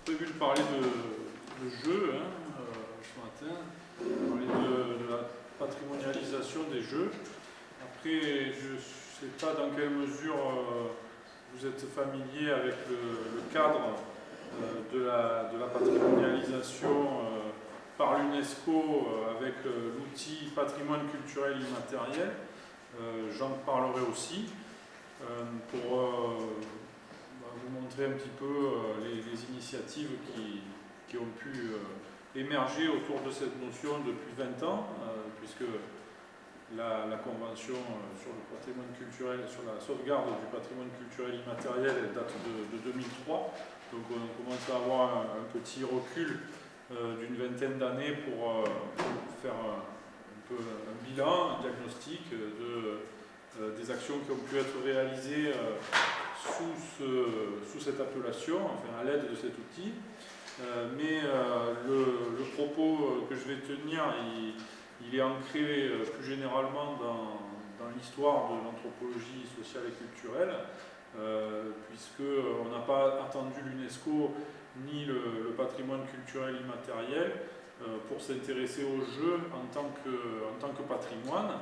prévu de parler de jeux ce matin, parler de la patrimonialisation des jeux. Après, je ne sais pas dans quelle mesure vous êtes familier avec le cadre de la patrimonialisation par l'UNESCO avec l'outil patrimoine culturel immatériel. J'en parlerai aussi pour vous montrer un petit peu les initiatives qui ont pu émerger autour de cette notion depuis 20 ans, puisque la Convention sur le patrimoine culturel, sur la sauvegarde du patrimoine culturel immatériel, elle date de 2003. Donc on commence à avoir un petit recul d'une vingtaine d'années pour faire un peu un bilan, un diagnostic des actions qui ont pu être réalisées sous cette appellation, enfin à l'aide de cet outil. Mais le propos que je vais tenir, il est ancré plus généralement dans l'histoire de l'anthropologie sociale et culturelle, puisqu'on n'a pas attendu l'UNESCO ni le patrimoine culturel immatériel pour s'intéresser aux jeux en tant que patrimoine.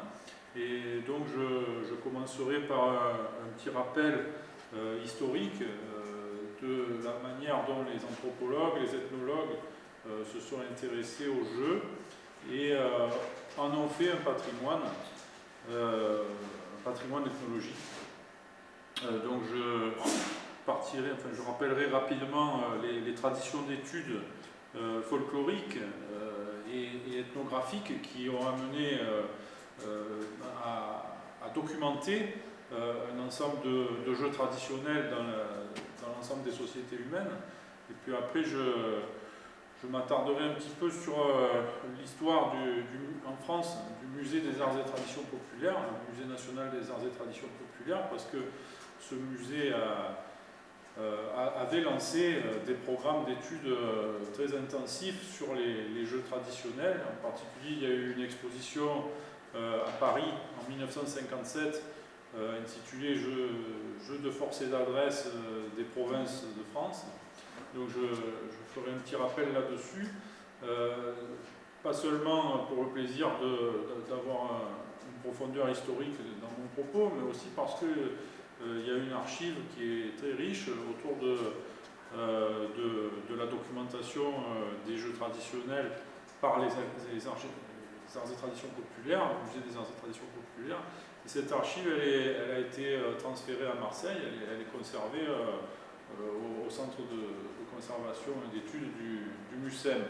Et donc je commencerai par un petit rappel historique de la manière dont les anthropologues, les ethnologues se sont intéressés aux jeux et en ont fait un patrimoine ethnologique. Donc je rappellerai rapidement les traditions d'études folkloriques et ethnographiques qui ont amené à documenter un ensemble de jeux traditionnels dans l'ensemble des sociétés humaines. Et puis après, je m'attarderai un petit peu sur l'histoire en France du musée des arts et traditions populaires, le musée national des arts et traditions populaires, parce que ce musée avait lancé des programmes d'études très intensifs sur les jeux traditionnels. En particulier, il y a eu une exposition à Paris en 1957 intitulée Jeux de force et d'adresse des provinces de France. Donc je ferai un petit rappel là-dessus, pas seulement pour le plaisir d'avoir une profondeur historique dans mon propos, mais aussi parce qu'il y a une archive qui est très riche autour de la documentation des jeux traditionnels par les arts et traditions populaires, le musée des arts et traditions populaires. Et cette archive, elle a été transférée à Marseille, elle est conservée au centre de conservation et d'études du MUSEM.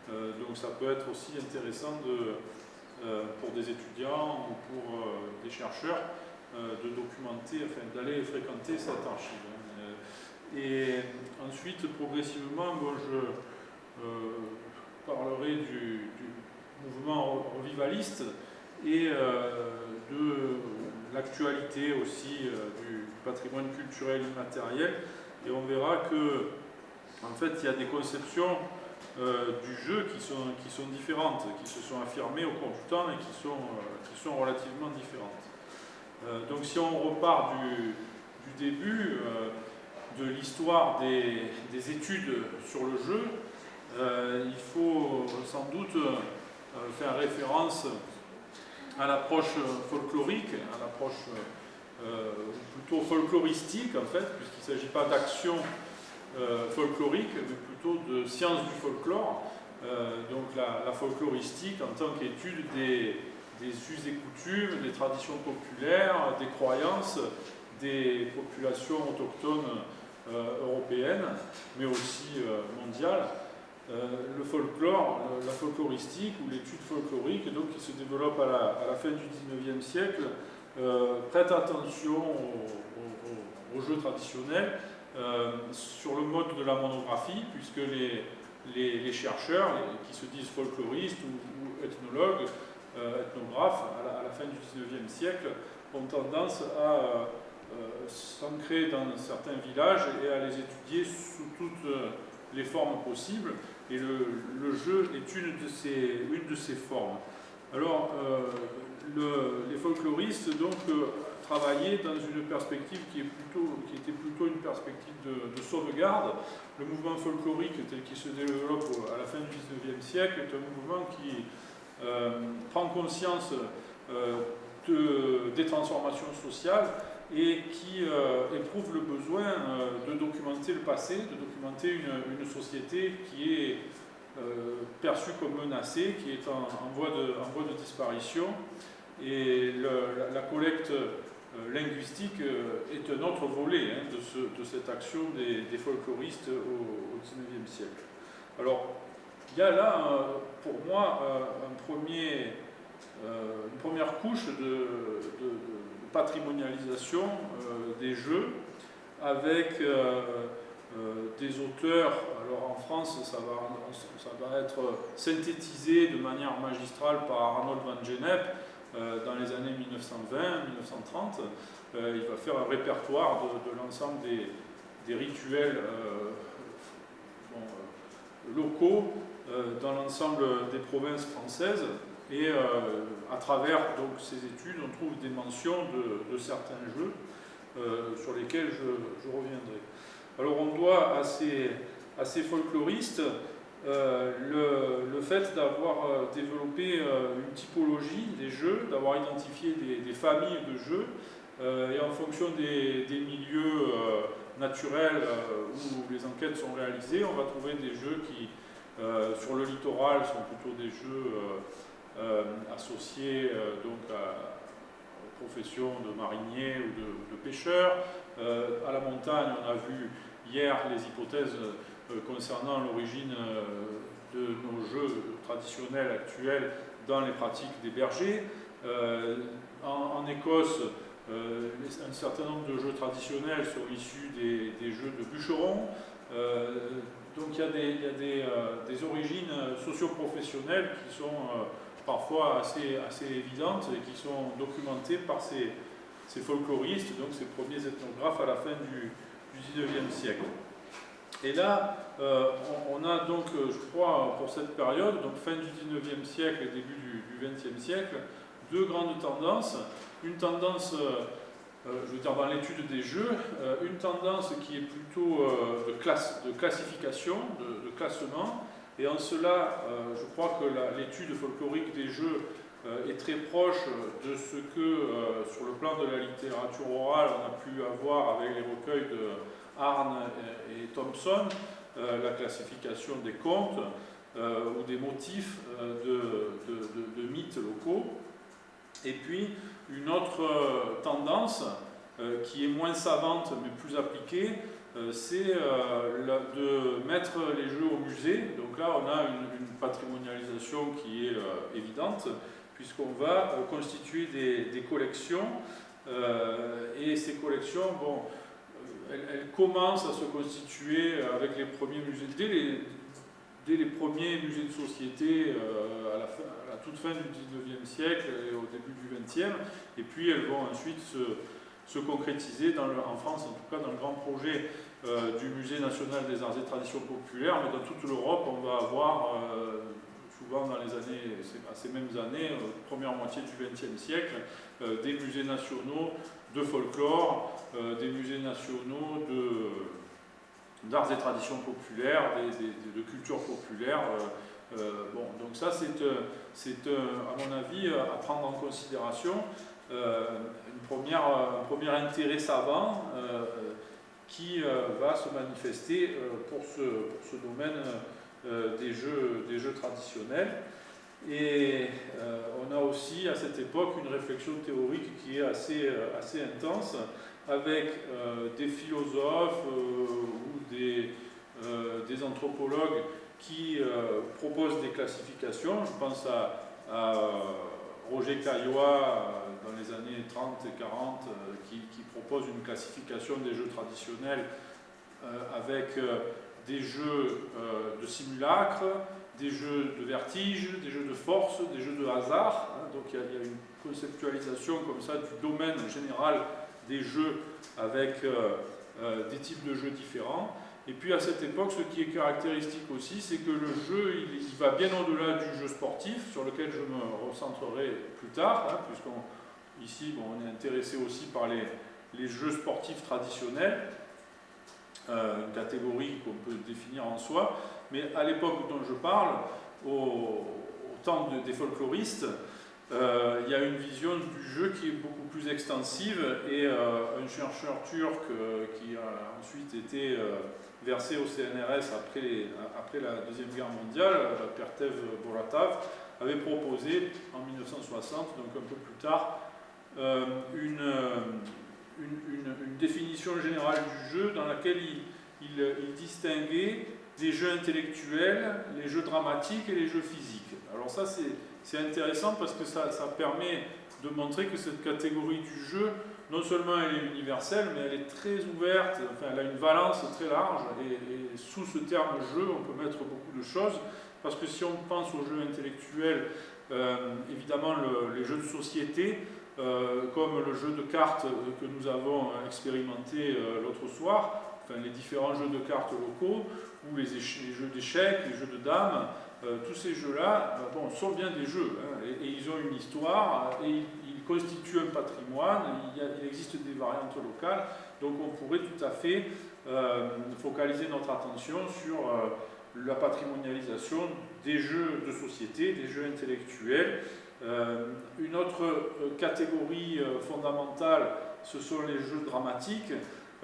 Donc ça peut être aussi intéressant pour des étudiants ou pour des chercheurs de documenter, enfin d'aller fréquenter cette archive. Et ensuite, progressivement, je parlerai du mouvement revivaliste et de l'actualité aussi du patrimoine culturel immatériel. Et on verra que, en fait, il y a des conceptions du jeu qui sont différentes, qui se sont affirmées au cours du temps et qui sont relativement différentes. Donc si on repart du début de l'histoire des études sur le jeu, il faut sans doute faire référence à l'approche folklorique, à l'approche plutôt folkloristique en fait, puisqu'il ne s'agit pas d'action folklorique, mais plutôt de science du folklore. Donc la folkloristique en tant qu'étude des us et coutumes, des traditions populaires, des croyances des populations autochtones européennes, mais aussi mondiales. Le folklore, la folkloristique ou l'étude folklorique, donc, qui se développe à la fin du XIXe siècle, prête attention aux jeux traditionnels sur le mode de la monographie, puisque les chercheurs qui se disent folkloristes ou ethnologues, ethnographes, à la fin du XIXe siècle, ont tendance à s'ancrer dans certains villages et à les étudier sous toutes les formes possibles. Et le jeu est une de ces formes. Alors, les folkloristes donc, travaillé dans une perspective qui était plutôt une perspective de sauvegarde. Le mouvement folklorique tel qu'il se développe à la fin du XIXe siècle est un mouvement qui prend conscience des transformations sociales et qui éprouve le besoin de documenter le passé, de documenter une société qui est perçue comme menacée, qui est en voie de disparition. Et la collecte linguistique est un autre volet de cette action des folkloristes au XIXe siècle. Alors, il y a là, pour moi, une première couche de patrimonialisation des jeux, avec des auteurs. Alors en France, ça va être synthétisé de manière magistrale par Arnold van Gennep dans les années 1920-1930. Il va faire un répertoire de l'ensemble des rituels locaux dans l'ensemble des provinces françaises. Et à travers donc, ces études, on trouve des mentions de certains jeux sur lesquels je reviendrai. Alors on doit à ces folkloristes le fait d'avoir développé une typologie des jeux, d'avoir identifié des familles de jeux, et en fonction des milieux naturels où les enquêtes sont réalisées, on va trouver des jeux qui, sur le littoral, sont plutôt des jeux associés donc aux professions de mariniers ou de pêcheurs. À la montagne, on a vu hier les hypothèses concernant l'origine de nos jeux traditionnels actuels dans les pratiques des bergers. En Écosse, un certain nombre de jeux traditionnels sont issus des jeux de bûcherons. Donc il y a des origines socio-professionnelles qui sont parfois assez évidentes et qui sont documentées par ces folkloristes, donc ces premiers ethnographes à la fin du XIXe siècle. Et là, on a donc, je crois, pour cette période, donc fin du XIXe siècle et début du XXe siècle, deux grandes tendances. Une tendance, je veux dire dans l'étude des jeux, une tendance qui est plutôt de classification, de classement. Et en cela, je crois que l'étude folklorique des jeux est très proche de ce que, sur le plan de la littérature orale, on a pu avoir avec les recueils de Arne et Thompson, la classification des contes ou des motifs de mythes locaux. Et puis, une autre tendance qui est moins savante mais plus appliquée, c'est de mettre les jeux au musée. Donc là, on a une patrimonialisation qui est évidente, puisqu'on va constituer des collections. Et ces collections, bon, elles commencent à se constituer avec les premiers musées, dès les premiers musées de société à la toute fin du XIXe siècle et au début du XXe, et puis elles vont ensuite se concrétiser en France, en tout cas dans le grand projet du Musée national des arts et traditions populaires, mais dans toute l'Europe, on va avoir souvent dans ces mêmes années, première moitié du XXe siècle, des musées nationaux de folklore, des musées nationaux d'arts et traditions populaires, de culture populaire. Bon, donc ça, c'est à mon avis à prendre en considération un premier intérêt savant qui va se manifester pour ce domaine des jeux traditionnels. Et on a aussi à cette époque une réflexion théorique qui est assez intense, avec des philosophes ou des anthropologues qui proposent des classifications. Je pense à Roger Caillois dans les années 30 et 40 qui propose une classification des jeux traditionnels avec des jeux de simulacre, des jeux de vertige, des jeux de force, des jeux de hasard. Donc il y a une conceptualisation comme ça du domaine général des jeux avec des types de jeux différents. Et puis à cette époque, ce qui est caractéristique aussi, c'est que le jeu, il va bien au-delà du jeu sportif, sur lequel je me recentrerai plus tard, puisqu'on Ici, bon, on est intéressé aussi par les jeux sportifs traditionnels, une catégorie qu'on peut définir en soi, mais à l'époque dont je parle, au temps des folkloristes, il y a une vision du jeu qui est beaucoup plus extensive, et un chercheur turc qui a ensuite été versé au CNRS après la Deuxième Guerre mondiale, Pertev Boratav, avait proposé en 1960, donc un peu plus tard, une définition générale du jeu dans laquelle il distinguait des jeux intellectuels, les jeux dramatiques et les jeux physiques. Alors ça, c'est intéressant parce que ça permet de montrer que cette catégorie du jeu, non seulement elle est universelle, mais elle est très ouverte, enfin elle a une valence très large, et sous ce terme jeu, on peut mettre beaucoup de choses, parce que si on pense aux jeux intellectuels, évidemment les jeux de société, comme le jeu de cartes que nous avons expérimenté l'autre soir, enfin les différents jeux de cartes locaux, ou les jeux d'échecs, les jeux de dames, tous ces jeux-là bon, sont bien des jeux, hein, et ils ont une histoire, et ils constituent un patrimoine, il existe des variantes locales, donc on pourrait tout à fait focaliser notre attention sur la patrimonialisation des jeux de société, des jeux intellectuels. Une autre catégorie fondamentale, ce sont les jeux dramatiques.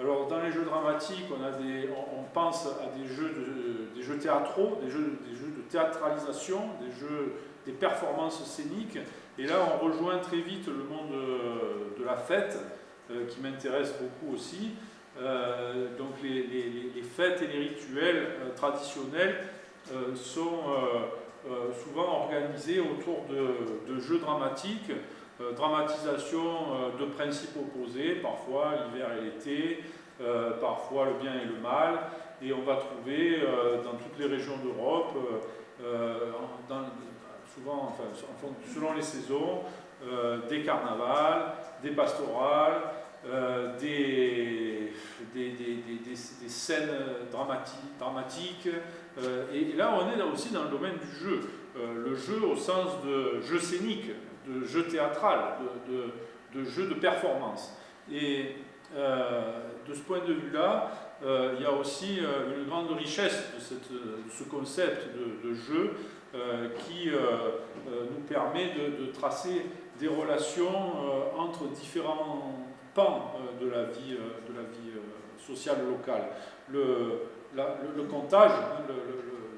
Alors dans les jeux dramatiques, on pense à des jeux théâtraux, des jeux de théâtralisation, des performances scéniques. Et là, on rejoint très vite le monde de la fête, qui m'intéresse beaucoup aussi. Donc les fêtes et les rituels traditionnels sont souvent organisés autour de jeux dramatiques, dramatisation de principes opposés, parfois l'hiver et l'été, parfois le bien et le mal, et on va trouver dans toutes les régions d'Europe, souvent, enfin, selon les saisons, des carnavals, des pastorales, des scènes dramatiques, et là on est aussi dans le domaine du jeu, le jeu au sens de jeu scénique, de jeu théâtral, de jeu de performance. Et de ce point de vue-là, il y a aussi une grande richesse de ce concept de jeu qui nous permet de tracer des relations entre différents pans de la vie sociale locale. Le contage,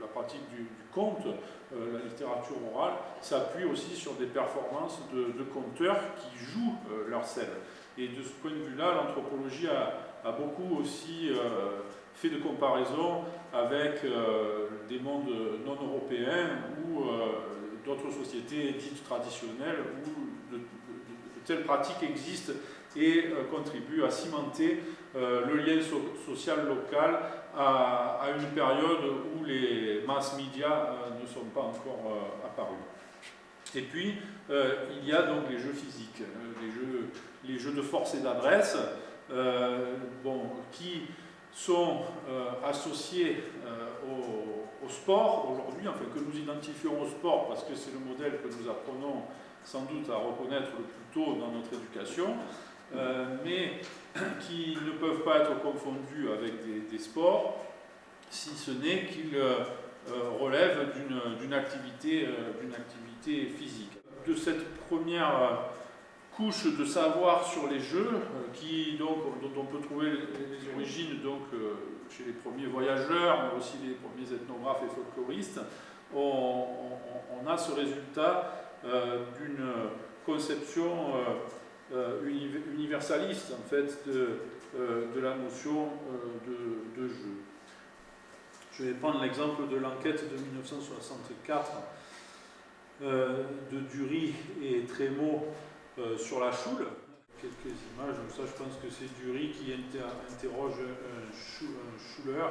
la pratique du conte, la littérature orale, s'appuie aussi sur des performances de conteurs qui jouent leur scène. Et de ce point de vue-là, l'anthropologie a beaucoup aussi fait de comparaisons avec des mondes non européens ou d'autres sociétés dites traditionnelles où de telles pratiques existent et contribuent à cimenter le lien social local à une période où les mass médias ne sont pas encore apparus. Et puis, il y a donc les jeux physiques, les jeux de force et d'adresse, qui sont associés au sport aujourd'hui, enfin que nous identifions au sport parce que c'est le modèle que nous apprenons sans doute à reconnaître le plus tôt dans notre éducation, mais qui ne peuvent pas être confondus avec des sports, si ce n'est qu'ils relèvent d'une activité physique. De cette première couche de savoir sur les jeux, dont on peut trouver les origines chez les premiers voyageurs, mais aussi les premiers ethnographes et folkloristes, on a ce résultat d'une conception universaliste en fait de la notion de jeu. Je vais prendre l'exemple de l'enquête de 1964 de Dury et Trémaud sur la choule. Quelques images, donc ça je pense que c'est Dury qui interroge un chouleur.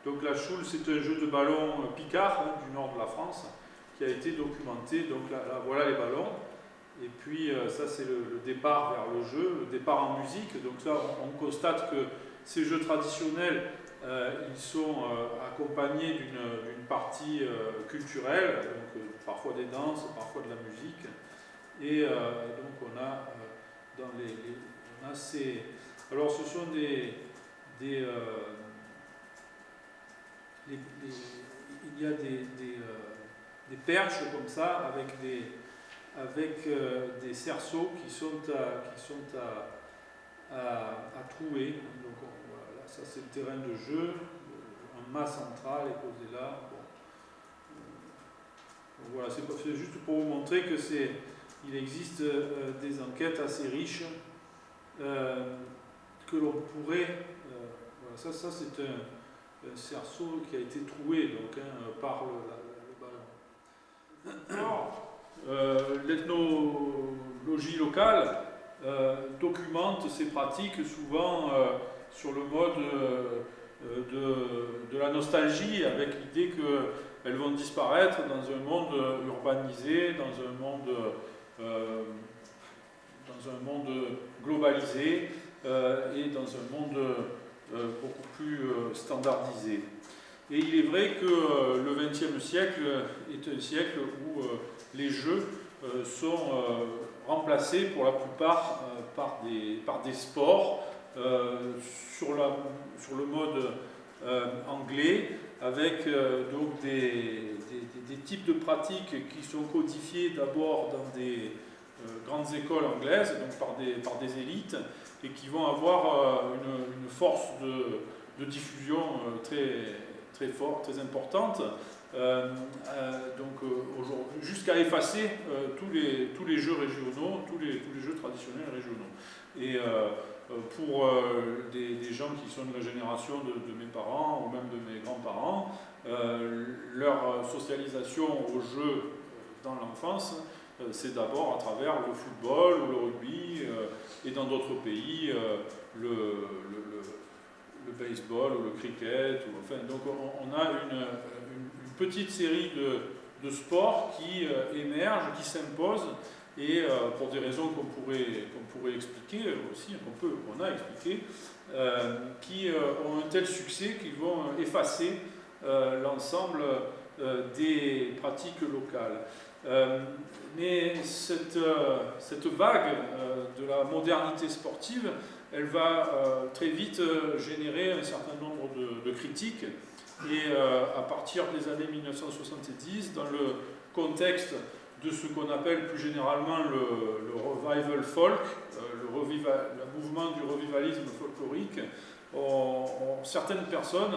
Donc la choule, c'est un jeu de ballon picard du nord de la France qui a été documenté. Donc là voilà les ballons. Et puis ça c'est le départ vers le jeu, le départ en musique. Donc là on constate que ces jeux traditionnels, ils sont accompagnés d'une partie culturelle, donc parfois des danses, parfois de la musique. Et donc on a on a alors ce sont il y a des perches comme ça avec des cerceaux qui sont à trouer. Donc voilà, ça c'est le terrain de jeu, un mât central est posé là. Bon. Voilà, c'est juste pour vous montrer que il existe des enquêtes assez riches que l'on pourrait. Voilà, ça c'est un cerceau qui a été troué donc, par le ballon. Alors, l'ethnologie locale documente ces pratiques souvent sur le mode de la nostalgie, avec l'idée qu'elles vont disparaître dans un monde urbanisé, dans un monde globalisé et dans un monde beaucoup plus standardisé. Et il est vrai que le XXe siècle est un siècle où les jeux sont remplacés pour la plupart par des sports sur le mode anglais, avec donc des types de pratiques qui sont codifiés d'abord dans des grandes écoles anglaises, donc par des élites, et qui vont avoir une force de diffusion très forte, très importante, donc aujourd'hui, jusqu'à effacer tous les jeux régionaux, tous les jeux traditionnels régionaux. Et pour des gens qui sont de la génération de mes parents ou même de mes grands-parents, leur socialisation aux jeux dans l'enfance, c'est d'abord à travers le football ou le rugby, et dans d'autres pays, le baseball ou le cricket. Donc on a une petite série de sports qui émergent, qui s'imposent, et pour des raisons qu'on pourrait expliquer aussi, qu'on a expliqué, qui ont un tel succès qu'ils vont effacer l'ensemble des pratiques locales. Mais cette vague de la modernité sportive, elle va très vite générer un certain nombre de critiques, et à partir des années 1970, dans le contexte de ce qu'on appelle plus généralement le revival folk, le mouvement du revivalisme folklorique, certaines personnes,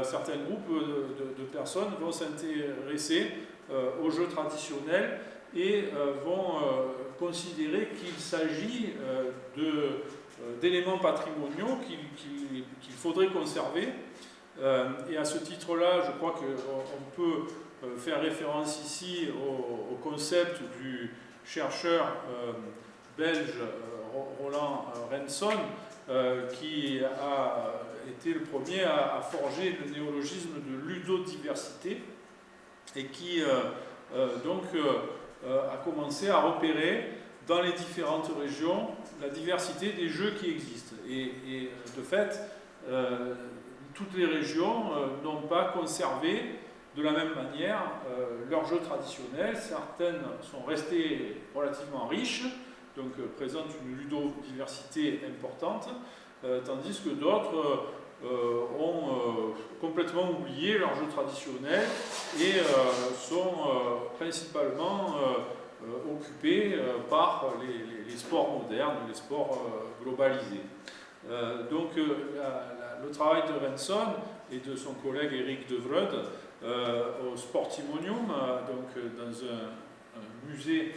certains groupes de personnes vont s'intéresser aux jeux traditionnels et vont considérer qu'il s'agit d'éléments patrimoniaux qu'il faudrait conserver. Et à ce titre-là, je crois qu'on peut faire référence ici au concept du chercheur belge Roland Renson, qui a été le premier à forger le néologisme de ludodiversité, et qui donc a commencé à repérer dans les différentes régions la diversité des jeux qui existent. Et de fait, toutes les régions n'ont pas conservé de la même manière leurs jeux traditionnels. Certaines sont restées relativement riches, donc présentent une ludodiversité importante, tandis que d'autres ont complètement oublié leurs jeux traditionnels et sont principalement occupés par les sports modernes, les sports globalisés. Donc le travail de Renson et de son collègue Eric de Vrede au Sportimonium, donc dans un musée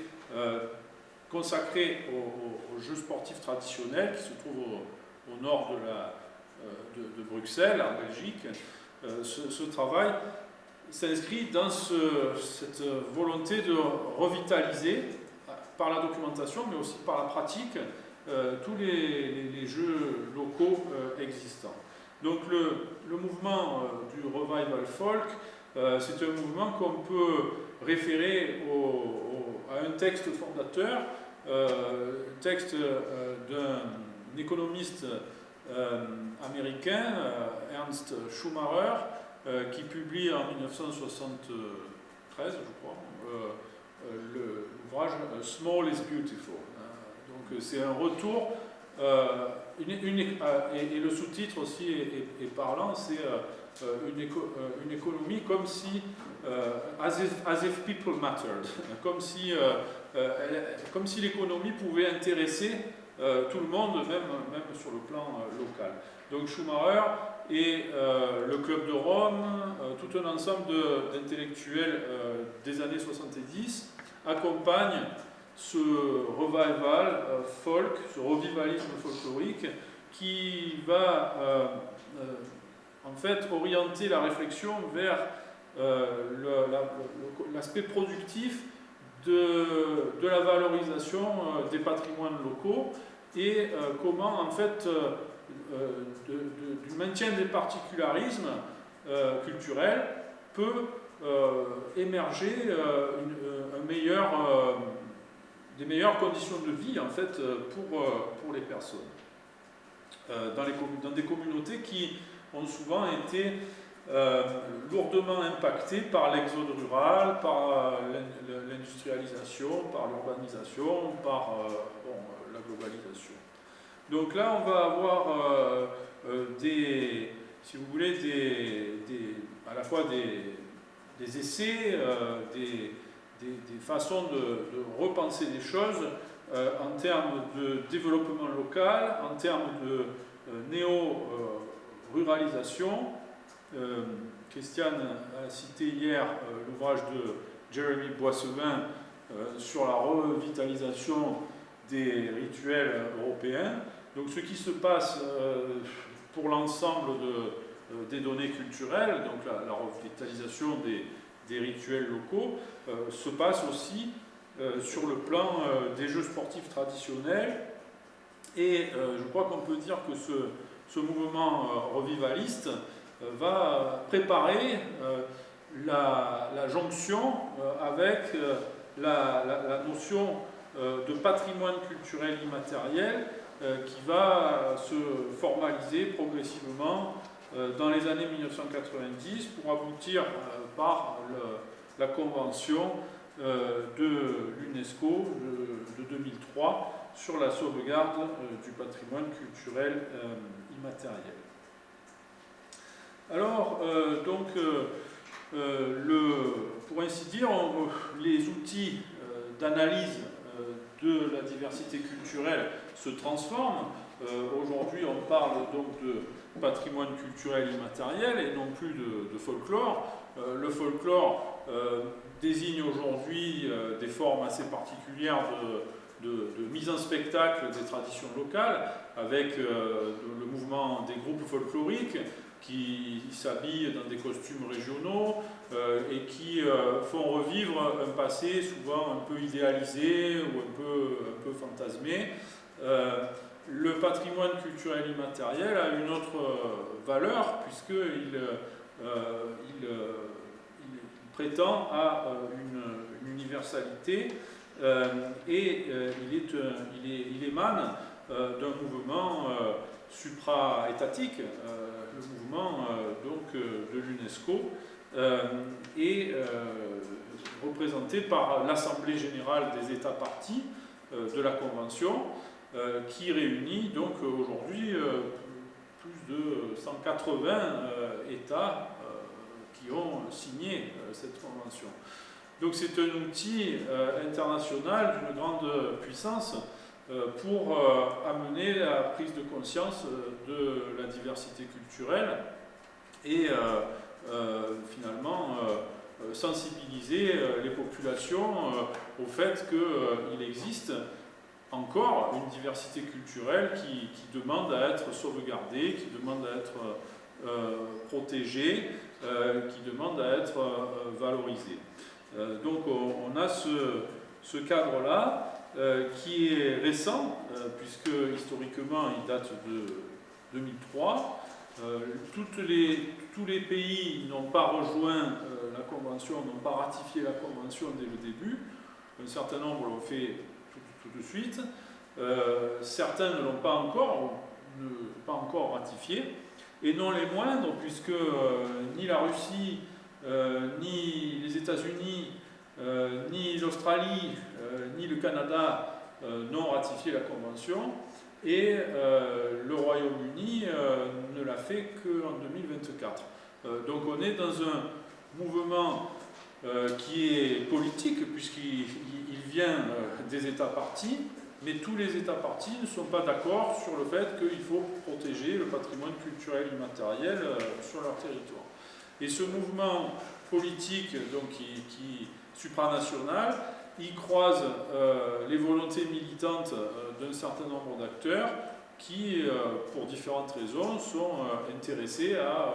consacré aux jeux sportifs traditionnels qui se trouve au nord de Bruxelles, en Belgique. Ce travail s'inscrit dans cette volonté de revitaliser, par la documentation, mais aussi par la pratique, tous les jeux locaux existants. Donc le mouvement du revival folk, c'est un mouvement qu'on peut référer à un texte fondateur, texte d'un économiste américain, Ernst Schumacher, qui publie en 1973, je crois, l'ouvrage Small is Beautiful. Donc c'est un retour, et le sous-titre aussi est parlant, c'est une économie comme si, as if people mattered, comme si l'économie pouvait intéresser tout le monde, même sur le plan local. Donc Schumacher et le Club de Rome, tout un ensemble d'intellectuels des années 70 accompagnent ce revival folk, ce revivalisme folklorique qui va en fait orienter la réflexion vers l'aspect productif de la valorisation des patrimoines locaux et comment en fait du maintien des particularismes culturels peut émerger des meilleures conditions de vie en fait pour les personnes dans des communautés qui ont souvent été lourdement impactées par l'exode rural, par l'industrialisation, par l'urbanisation, par la globalisation. Donc là, on va avoir si vous voulez, à la fois des essais, des façons de repenser les choses en termes de développement local, en termes de néo-ruralisation. Christiane a cité hier l'ouvrage de Jérémy Boissevin sur la revitalisation des rituels européens. Donc ce qui se passe pour l'ensemble des données culturelles, donc la revitalisation des rituels locaux, se passe aussi sur le plan des jeux sportifs traditionnels. Et je crois qu'on peut dire que ce mouvement revivaliste va préparer la jonction avec la notion de patrimoine culturel immatériel qui va se formaliser progressivement dans les années 1990 pour aboutir par la convention de l'UNESCO de 2003 sur la sauvegarde du patrimoine culturel immatériel. Alors, pour ainsi dire, les outils d'analyse de la diversité culturelle se transforment. Aujourd'hui, on parle donc de patrimoine culturel immatériel et non plus de folklore. Le folklore désigne aujourd'hui des formes assez particulières de mise en spectacle des traditions locales, avec le mouvement des groupes folkloriques qui s'habillent dans des costumes régionaux et qui font revivre un passé souvent un peu idéalisé ou un peu fantasmé. Le patrimoine culturel immatériel a une autre valeur puisqu'il prétend à une universalité et il émane d'un mouvement supra-étatique, le mouvement de l'UNESCO, et représenté par l'Assemblée générale des États parties de la Convention, qui réunit donc aujourd'hui plus de 180 États qui ont signé cette convention. Donc c'est un outil international d'une grande puissance pour amener la prise de conscience de la diversité culturelle et finalement sensibiliser les populations au fait qu'il existe encore une diversité culturelle qui demande à être sauvegardée, qui demande à être protégée, qui demande à être valorisée. Donc on a ce cadre-là qui est récent, puisque historiquement il date de 2003. Tous les pays n'ont pas rejoint la Convention, n'ont pas ratifié la Convention dès le début. Un certain nombre l'ont fait tout de suite. Certains ne l'ont pas encore ratifié. Et non les moindres, puisque ni la Russie, ni les États-Unis, ni l'Australie, ni le Canada n'ont ratifié la Convention, et le Royaume-Uni ne l'a fait qu'en 2024. Donc on est dans un mouvement qui est politique, puisqu'il vient des États parties, mais tous les États parties ne sont pas d'accord sur le fait qu'il faut protéger le patrimoine culturel immatériel sur leur territoire. Et ce mouvement politique, donc, qui supranational, il croise les volontés militantes d'un certain nombre d'acteurs qui, pour différentes raisons, sont intéressés à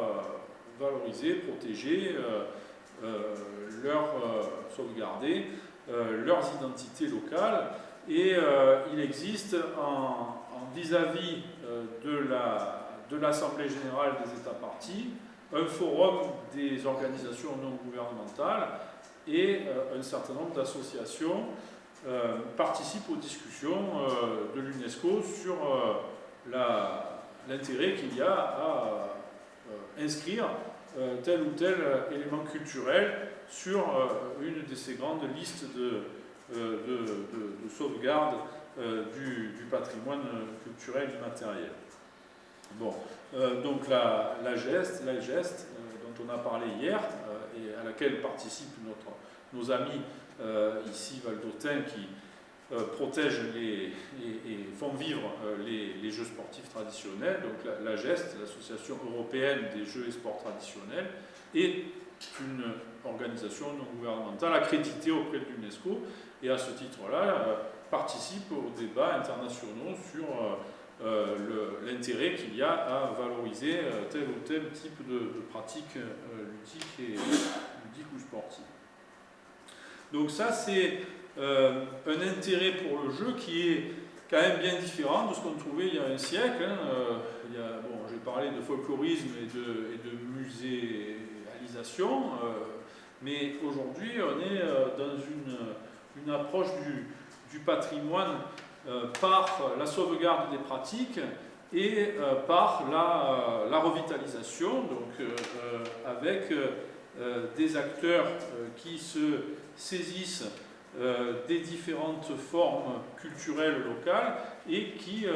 valoriser, protéger, sauvegarder leurs identités locales. Et il existe en vis-à-vis de l'Assemblée générale des États parties un forum des organisations non gouvernementales, et un certain nombre d'associations participent aux discussions de l'UNESCO sur l'intérêt qu'il y a à inscrire tel ou tel élément culturel sur une de ces grandes listes de sauvegarde du patrimoine culturel immatériel. Bon, donc la GEST, dont on a parlé hier, et à laquelle participent nos amis ici valdôtains, qui protègent et font vivre les jeux sportifs traditionnels. Donc la GEST, l'Association européenne des jeux et sports traditionnels, est une organisation non gouvernementale accréditée auprès de l'UNESCO, et à ce titre-là participe aux débats internationaux sur l'intérêt qu'il y a à valoriser tel ou tel type de pratique ludique ou sportive. Donc ça, c'est un intérêt pour le jeu qui est quand même bien différent de ce qu'on trouvait il y a un siècle. J'ai parlé de folklorisme et de muséalisation, mais aujourd'hui on est dans une approche du patrimoine par la sauvegarde des pratiques et par la revitalisation, donc avec des acteurs qui se saisissent des différentes formes culturelles locales et qui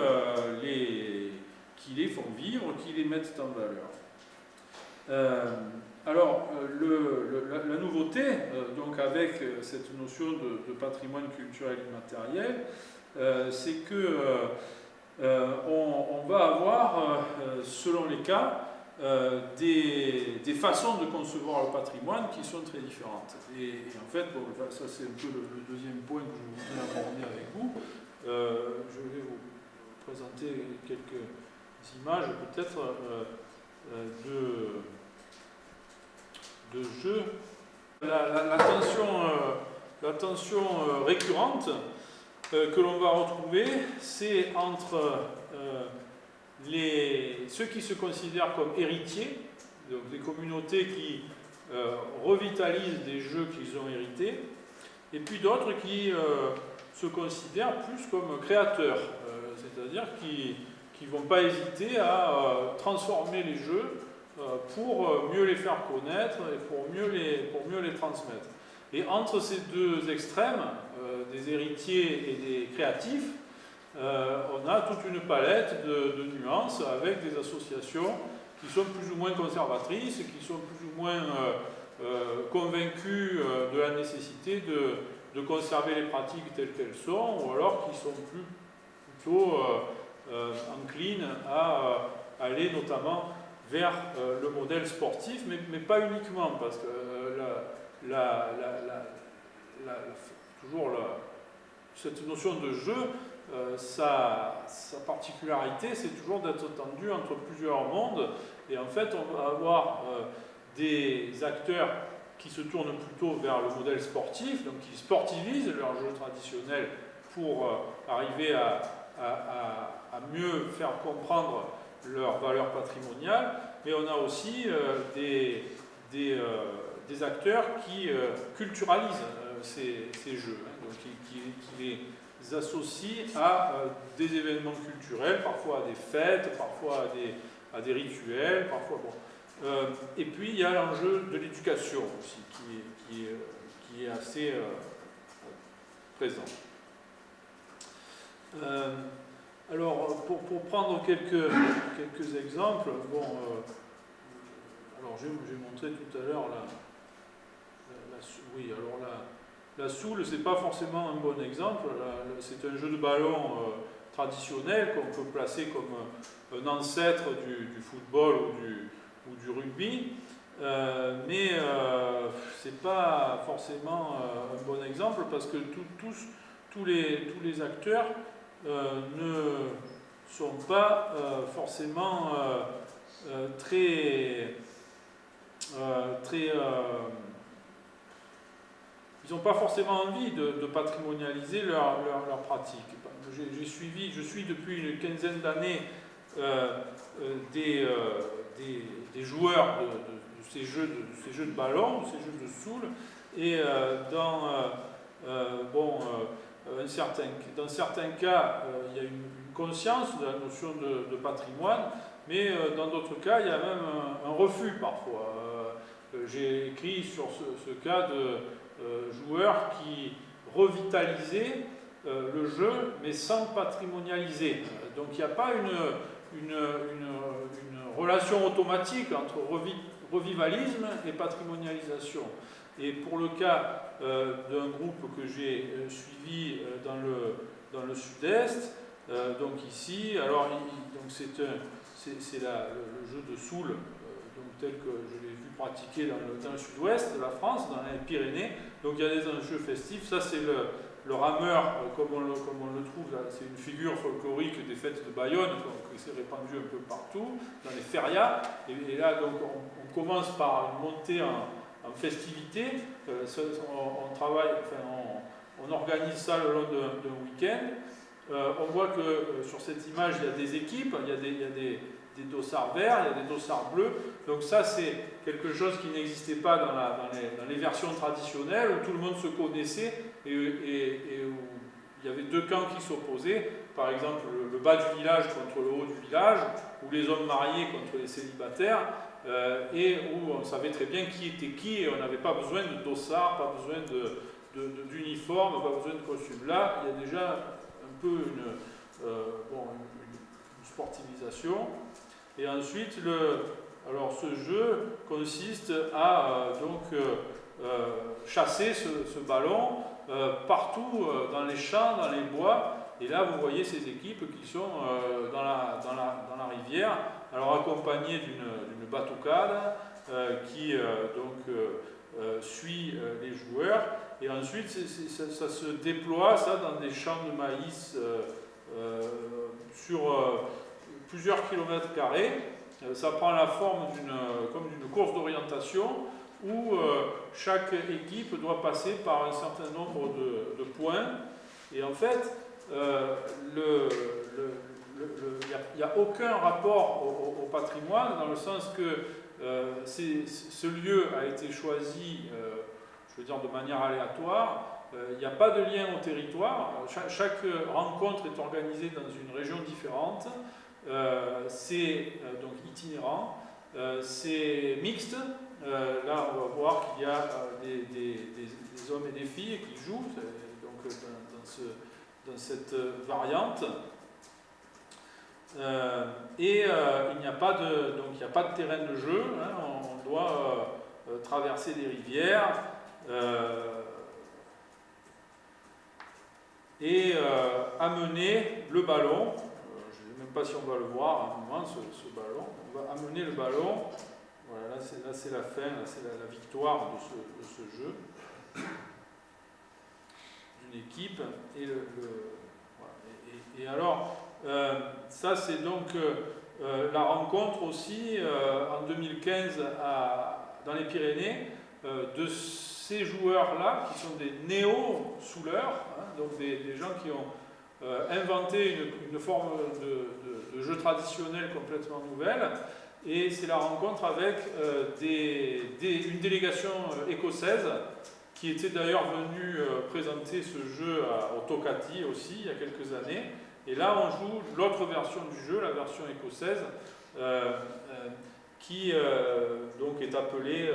les font vivre, qui les mettent en valeur. La nouveauté, donc avec cette notion de patrimoine culturel immatériel, c'est que on va avoir, selon les cas, des façons de concevoir le patrimoine qui sont très différentes. Et en fait, ça c'est un peu le deuxième point que je voudrais aborder avec vous. Je vais vous présenter quelques images peut-être de jeux. La tension récurrente que l'on va retrouver, c'est entre ceux qui se considèrent comme héritiers, donc des communautés qui revitalisent des jeux qu'ils ont hérités, et puis d'autres qui se considèrent plus comme créateurs, c'est-à-dire qui ne vont pas hésiter à transformer les jeux pour mieux les faire connaître et pour mieux les transmettre. Et entre ces deux extrêmes, des héritiers et des créatifs, on a toute une palette de nuances avec des associations qui sont plus ou moins conservatrices, qui sont plus ou moins convaincues de la nécessité de conserver les pratiques telles qu'elles sont, ou alors qui sont plutôt enclines à aller notamment vers le modèle sportif, mais pas uniquement, parce que cette notion de jeu, sa particularité, c'est toujours d'être tendu entre plusieurs mondes, et en fait on va avoir des acteurs qui se tournent plutôt vers le modèle sportif, donc qui sportivisent leurs jeux traditionnels pour arriver à mieux faire comprendre leur valeur patrimoniale, mais on a aussi des acteurs qui culturalisent ces jeux, donc qui les associent à des événements culturels, parfois à des fêtes, parfois à des rituels, parfois bon. Et puis il y a l'enjeu de l'éducation aussi qui est assez présent. Alors, pour prendre quelques exemples, bon, alors j'ai montré tout à l'heure oui, alors la soule, c'est pas forcément un bon exemple. C'est un jeu de ballon traditionnel qu'on peut placer comme un ancêtre du football ou du rugby, mais c'est pas forcément un bon exemple parce que tous les acteurs ne sont pas forcément très ils n'ont pas forcément envie de patrimonialiser leur pratique. Je suis depuis une quinzaine d'années des joueurs de ces jeux de ballon, de ces jeux de soule, et dans certains cas, il y a une conscience de la notion de patrimoine, mais dans d'autres cas, il y a même un refus parfois. J'ai écrit sur ce cas de joueurs qui revitalisaient le jeu, mais sans patrimonialiser. Donc il n'y a pas une relation automatique entre revivalisme et patrimonialisation. Et pour le cas d'un groupe que j'ai suivi dans le sud-est, donc ici, alors c'est le jeu de soule, tel que je l'ai vu pratiquer dans le sud-ouest de la France, dans les Pyrénées. Donc il y a des enjeux festifs. Ça c'est le rameur, comme on le trouve là, c'est une figure folklorique des fêtes de Bayonne, qui s'est répandue un peu partout, dans les férias. Et là donc on commence par une montée en festivité. On travaille, on organise ça le long d'un week-end. On voit que sur cette image il y a des équipes, il y a des dossards verts, il y a des dossards bleus. Donc ça, c'est quelque chose qui n'existait pas dans les versions traditionnelles, où tout le monde se connaissait et où il y avait deux camps qui s'opposaient. Par exemple, le bas du village contre le haut du village, ou les hommes mariés contre les célibataires, et où on savait très bien qui était qui, et on n'avait pas besoin de dossards, pas besoin d'uniforme, pas besoin de costume. Là, il y a déjà un peu une sportivisation. Et ensuite, alors ce jeu consiste à chasser ce ballon partout dans les champs, dans les bois. Et là, vous voyez ces équipes qui sont dans la rivière, alors accompagnées d'une batucade qui suit les joueurs. Et ensuite, ça se déploie dans des champs de maïs sur plusieurs kilomètres carrés. Ça prend la forme comme d'une course d'orientation où chaque équipe doit passer par un certain nombre de points. Et en fait, il n'y a aucun rapport au patrimoine, dans le sens que ce lieu a été choisi, je veux dire, de manière aléatoire. Il n'y a pas de lien au territoire. Chaque rencontre est organisée dans une région différente. C'est donc itinérant, c'est mixte. Là, on va voir qu'il y a des hommes et des filles qui jouent donc, dans cette variante. Il n'y a pas de terrain de jeu. Hein, on doit traverser des rivières. Et amener le ballon. Je ne sais même pas si on va le voir à un moment, ce ballon. On va amener le ballon. Voilà, là c'est la fin, là c'est la victoire de ce jeu d'une équipe. Et alors, ça c'est donc la rencontre aussi en 2015 dans les Pyrénées de ces joueurs-là qui sont des néo-souleurs, hein, donc des gens qui ont inventé une forme de jeu traditionnel complètement nouvelle. Et c'est la rencontre avec une délégation écossaise qui était d'ailleurs venue présenter ce jeu au Tocati aussi il y a quelques années. Et là on joue l'autre version du jeu, la version écossaise, qui donc est appelée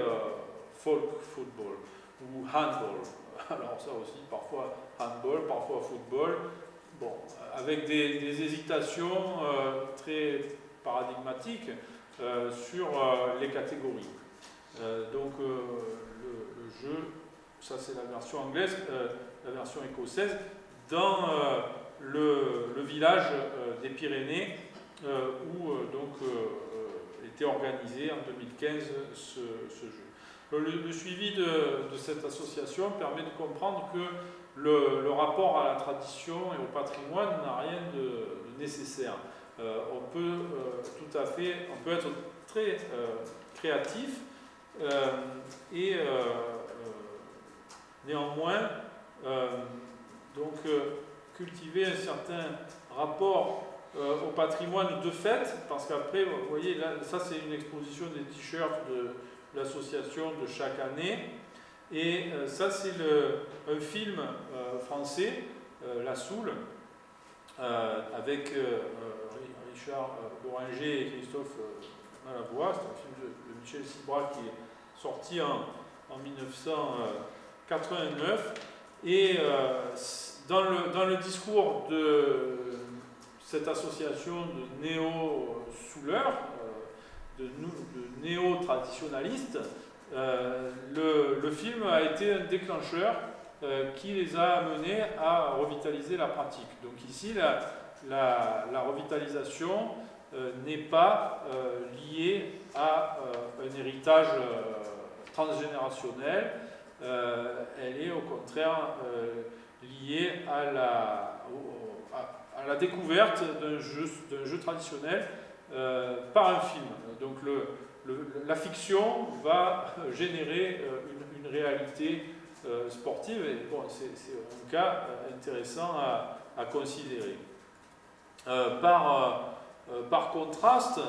folk football ou handball. Alors ça aussi, parfois handball, parfois football. bon, avec des hésitations très paradigmatiques sur les catégories. Donc le jeu, ça c'est la version anglaise, la version écossaise, dans le village des Pyrénées où était organisé en 2015 ce jeu. Le suivi de cette association permet de comprendre que le rapport à la tradition et au patrimoine n'a rien de nécessaire. On peut être très créatif et néanmoins cultiver un certain rapport au patrimoine de fait, parce qu'après, vous voyez, là, ça c'est une exposition des t-shirts de l'association de chaque année, et ça c'est un film français, La Soule, avec Richard Bohringer et Christophe Malavoie. C'est un film de Michel Sibra qui est sorti en 1989, et dans le discours de cette association de néo-souleurs, de néo-traditionalistes, le film a été un déclencheur qui les a amenés à revitaliser la pratique. Donc ici, la revitalisation n'est pas liée à un héritage transgénérationnel, elle est au contraire liée à la découverte d'un jeu traditionnel par un film. Donc la fiction va générer une réalité sportive, et bon, c'est un cas intéressant à considérer. Par contraste,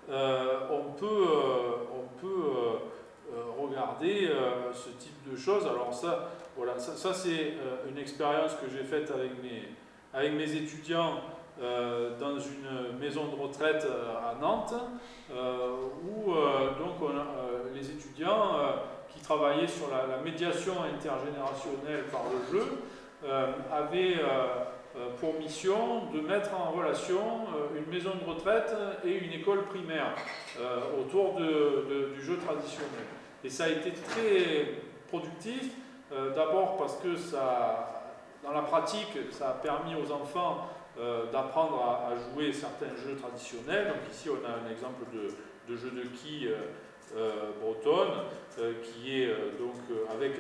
on peut regarder ce type de choses. Alors ça, voilà, ça c'est une expérience que j'ai faite avec mes étudiants dans une maison de retraite à Nantes, où les étudiants qui travaillaient sur la médiation intergénérationnelle par le jeu avaient pour mission de mettre en relation une maison de retraite et une école primaire autour du jeu traditionnel. Et ça a été très productif, d'abord parce que dans la pratique, ça a permis aux enfants d'apprendre à jouer certains jeux traditionnels. Donc ici, on a un exemple de jeu de quilles bretonne, qui est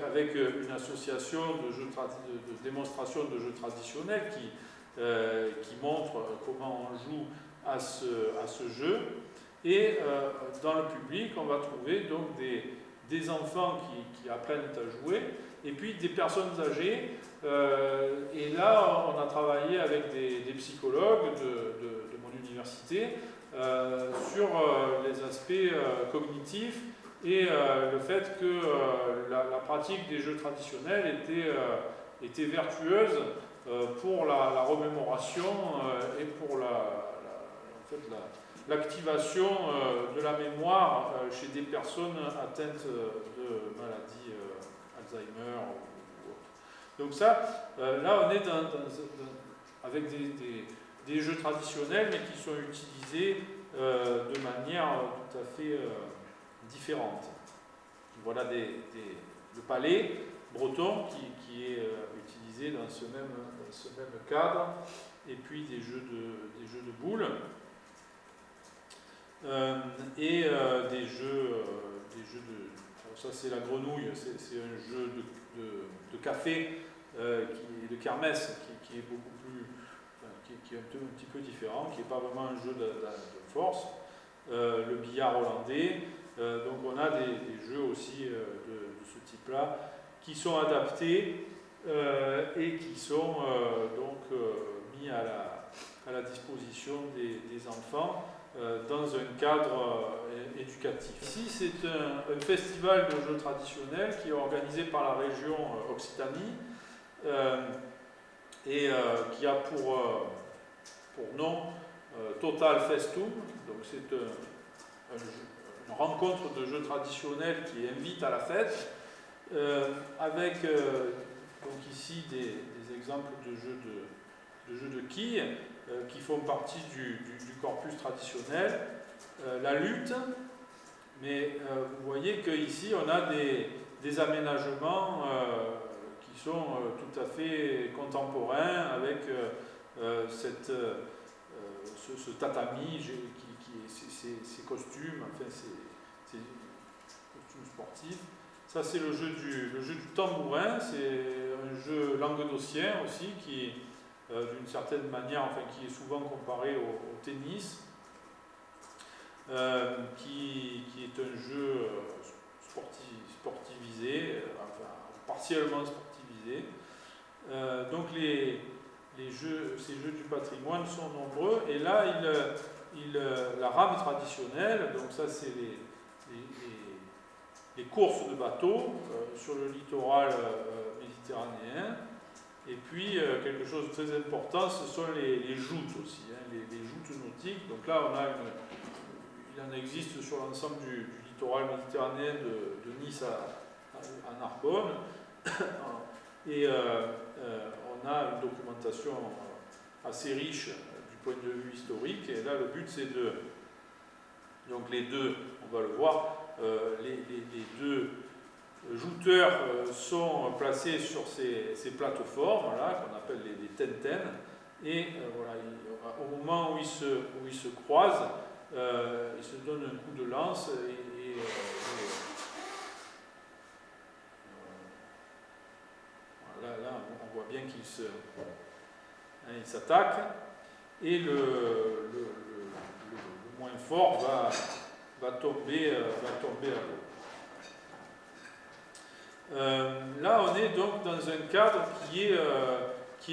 avec une association de démonstration de jeux traditionnels qui montre comment on joue à ce jeu. Et dans le public, on va trouver donc des enfants qui apprennent à jouer, et puis des personnes âgées. Et là, on a travaillé avec des psychologues de mon université sur les aspects cognitifs et le fait que la pratique des jeux traditionnels était vertueuse pour la remémoration et pour l'activation de la mémoire chez des personnes atteintes de maladies Alzheimer ou autres. Donc ça, là on est avec des jeux traditionnels, mais qui sont utilisés de manière tout à fait différente. Voilà le palais breton qui est utilisé dans ce même cadre, et puis des jeux de boules et des jeux alors ça c'est la grenouille, c'est un jeu de café de kermesse qui est beaucoup plus qui est un petit peu différent, qui n'est pas vraiment un jeu de force. Le billard hollandais, donc on a des jeux aussi de ce type-là qui sont adaptés et qui sont mis à la disposition des enfants dans un cadre éducatif. Ici, c'est un festival de jeux traditionnels qui est organisé par la région Occitanie et qui a pour nom Total Festum. Donc c'est une rencontre de jeux traditionnels qui invite à la fête, avec donc ici des exemples de jeux de quilles qui font partie du corpus traditionnel. La lutte, mais vous voyez qu'ici on a des aménagements qui sont tout à fait contemporains avec ce tatami, ces costumes, enfin ces costumes sportifs. Ça c'est le jeu du tambourin, c'est un jeu languedocien aussi qui, d'une certaine manière, enfin qui est souvent comparé au tennis. Qui est un jeu sportivisé, enfin partiellement sportivisé. Donc ces jeux du patrimoine sont nombreux, et là la rame traditionnelle, donc ça c'est les courses de bateaux sur le littoral méditerranéen. Et puis quelque chose de très important, ce sont les joutes aussi, hein, les joutes nautiques. Donc là il en existe sur l'ensemble du littoral méditerranéen de Nice à Narbonne. Et on a une documentation assez riche du point de vue historique. Et là, le but, c'est donc les deux, on va le voir, les deux jouteurs sont placés sur ces plateformes là qu'on appelle les tenten. Et voilà, au moment où ils se croisent, il se donne un coup de lance et là, on voit bien qu'ils s'attaquent, et le moins fort va tomber à l'eau. Là, on est donc dans un cadre qui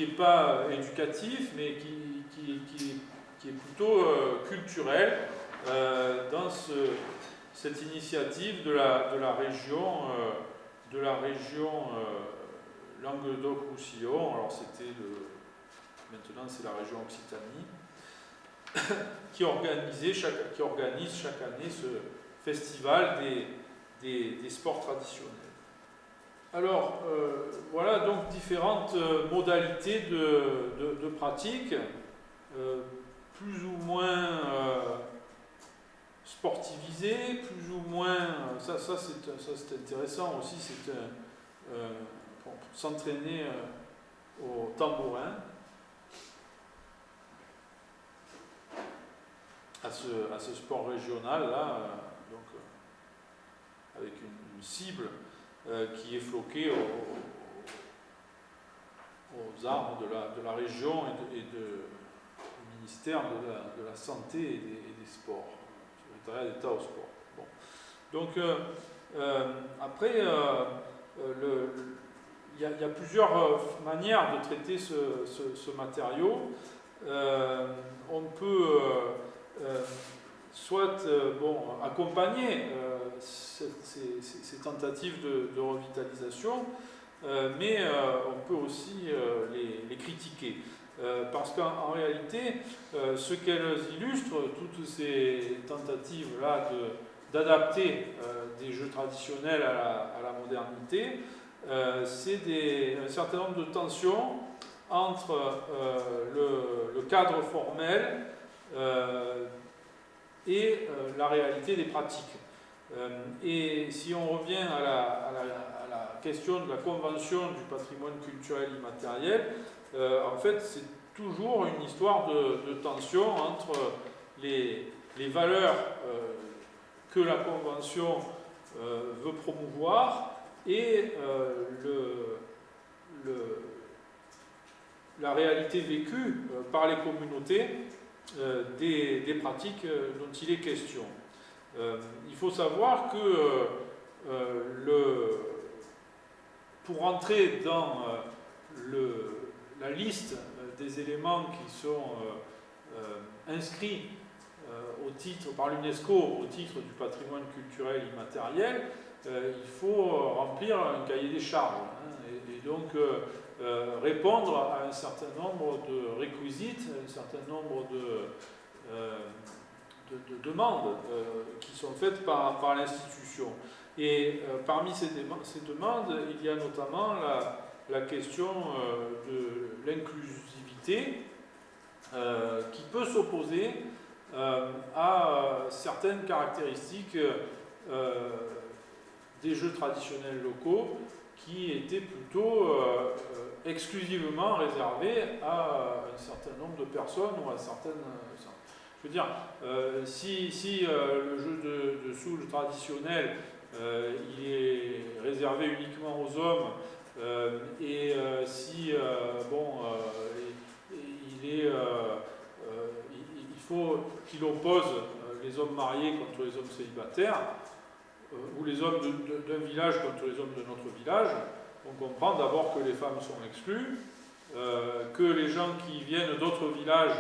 est pas éducatif, mais qui est plutôt culturel, dans cette initiative de la région Languedoc-Roussillon. Alors maintenant c'est la région Occitanie, qui organise chaque année ce festival des sports traditionnels. Alors, voilà donc différentes modalités de pratique, plus ou moins sportivisées, plus ou moins... Ça c'est intéressant aussi, c'est pour s'entraîner au tambourin, à ce sport régional là, donc avec une cible qui est floquée aux armes de la région et du ministère de la Santé et des Sports, secrétariat d'État au sport. Bon. Donc après, il y a plusieurs manières de traiter ce matériau. On peut soit accompagner ces tentatives de revitalisation, mais on peut aussi les critiquer. Parce qu'en réalité, ce qu'elles illustrent, toutes ces tentatives-là d'adapter des jeux traditionnels à la modernité, c'est un certain nombre de tensions entre le cadre formel et la réalité des pratiques. Et si on revient à la question de la Convention du patrimoine culturel immatériel, en fait c'est toujours une histoire de tension entre les valeurs que la Convention veut promouvoir et la réalité vécue par les communautés des pratiques dont il est question. Il faut savoir que pour entrer dans la liste des éléments qui sont inscrits par l'UNESCO au titre du patrimoine culturel immatériel, il faut remplir un cahier des charges, hein, et donc répondre à un certain nombre de réquisites, un certain nombre de demandes qui sont faites par l'institution. Et parmi ces demandes, il y a notamment la question de l'inclusivité qui peut s'opposer à certaines caractéristiques des jeux traditionnels locaux qui étaient plutôt exclusivement réservés à un certain nombre de personnes ou à certaines... Je veux dire, si le jeu de Soule traditionnel il est réservé uniquement aux hommes et si il faut qu'il oppose les hommes mariés contre les hommes célibataires ou les hommes d'un village contre les hommes de notre village, on comprend d'abord que les femmes sont exclues, que les gens qui viennent d'autres villages,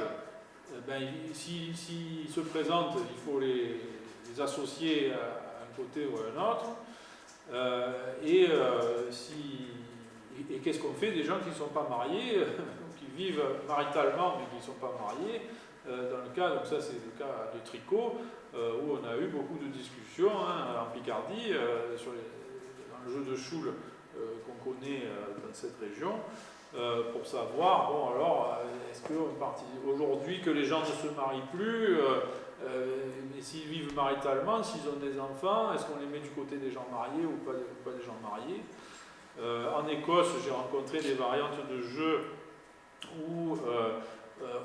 s'ils se présentent, il faut les associer à un côté ou à un autre. Et qu'est-ce qu'on fait des gens qui ne sont pas mariés, qui vivent maritalement mais qui ne sont pas mariés dans le cas, donc ça c'est le cas de Tricot, où on a eu beaucoup de discussions en Picardie, dans le jeu de Soule qu'on connaît dans cette région, pour savoir, bon alors, est-ce qu'aujourd'hui que les gens ne se marient plus, mais s'ils vivent maritalement, s'ils ont des enfants, est-ce qu'on les met du côté des gens mariés ou pas des gens mariés? En Écosse, j'ai rencontré des variantes de jeux où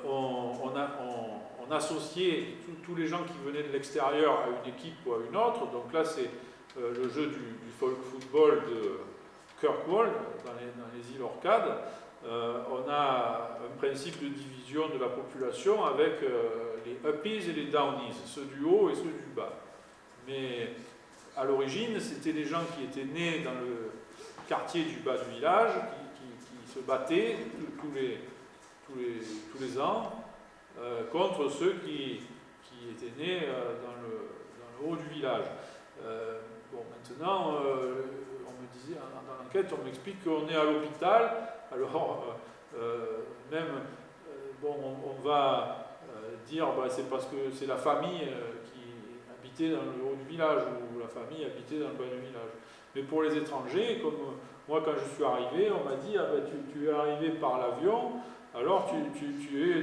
on associait tous les gens qui venaient de l'extérieur à une équipe ou à une autre. Donc là, c'est le jeu du folk football de Kirkwall, dans les îles Orcades. On a un principe de division de la population avec les uppies et les downies, ceux du haut et ceux du bas. Mais à l'origine, c'était des gens qui étaient nés dans le quartier du bas du village, qui se battaient tous les ans contre ceux qui étaient nés dans le haut du village. Maintenant, on me disait, dans l'enquête, on m'explique qu'on est à l'hôpital, alors on va dire c'est parce que c'est la famille qui habitait dans le haut du village ou la famille habitait dans le bas du village. Mais pour les étrangers, comme moi quand je suis arrivé, on m'a dit tu es arrivé par l'avion, alors tu es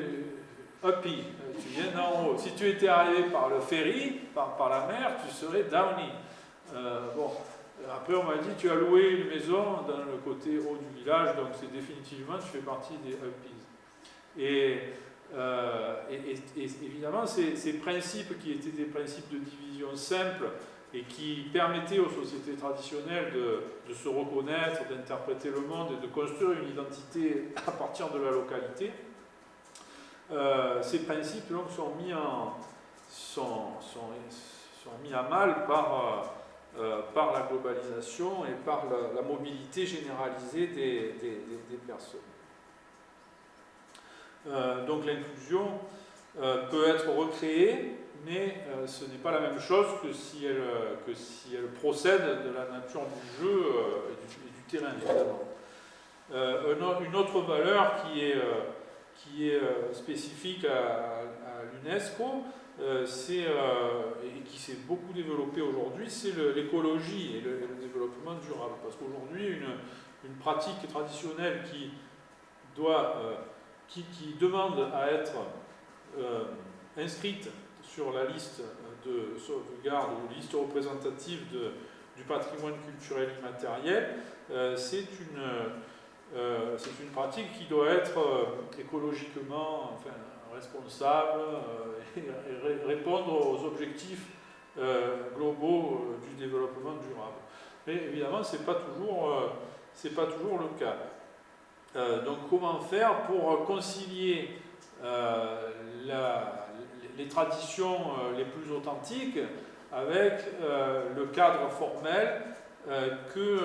uppie, tu viens d'en haut. Si tu étais arrivé par le ferry, par la mer, tu serais downy. Après on m'a dit tu as loué une maison dans le côté haut du village, donc c'est définitivement tu fais partie des uppies. Et évidemment ces principes qui étaient des principes de division simples et qui permettaient aux sociétés traditionnelles de se reconnaître, d'interpréter le monde et de construire une identité à partir de la localité, ces principes donc, sont mis à mal par la globalisation et par la mobilité généralisée des personnes. Donc l'inclusion peut être recréée, mais ce n'est pas la même chose que si elle procède de la nature du jeu et du terrain, évidemment. Une autre valeur qui est spécifique à l'UNESCO, et qui s'est beaucoup développée aujourd'hui, c'est l'écologie et le développement durable. Parce qu'aujourd'hui, une pratique traditionnelle qui demande à être inscrite sur la liste de sauvegarde ou liste représentative du patrimoine culturel immatériel, c'est une pratique qui doit être écologiquement responsable et répondre aux objectifs globaux du développement durable. Mais évidemment, ce n'est pas toujours le cas. Donc comment faire pour concilier les traditions les plus authentiques avec le cadre formel que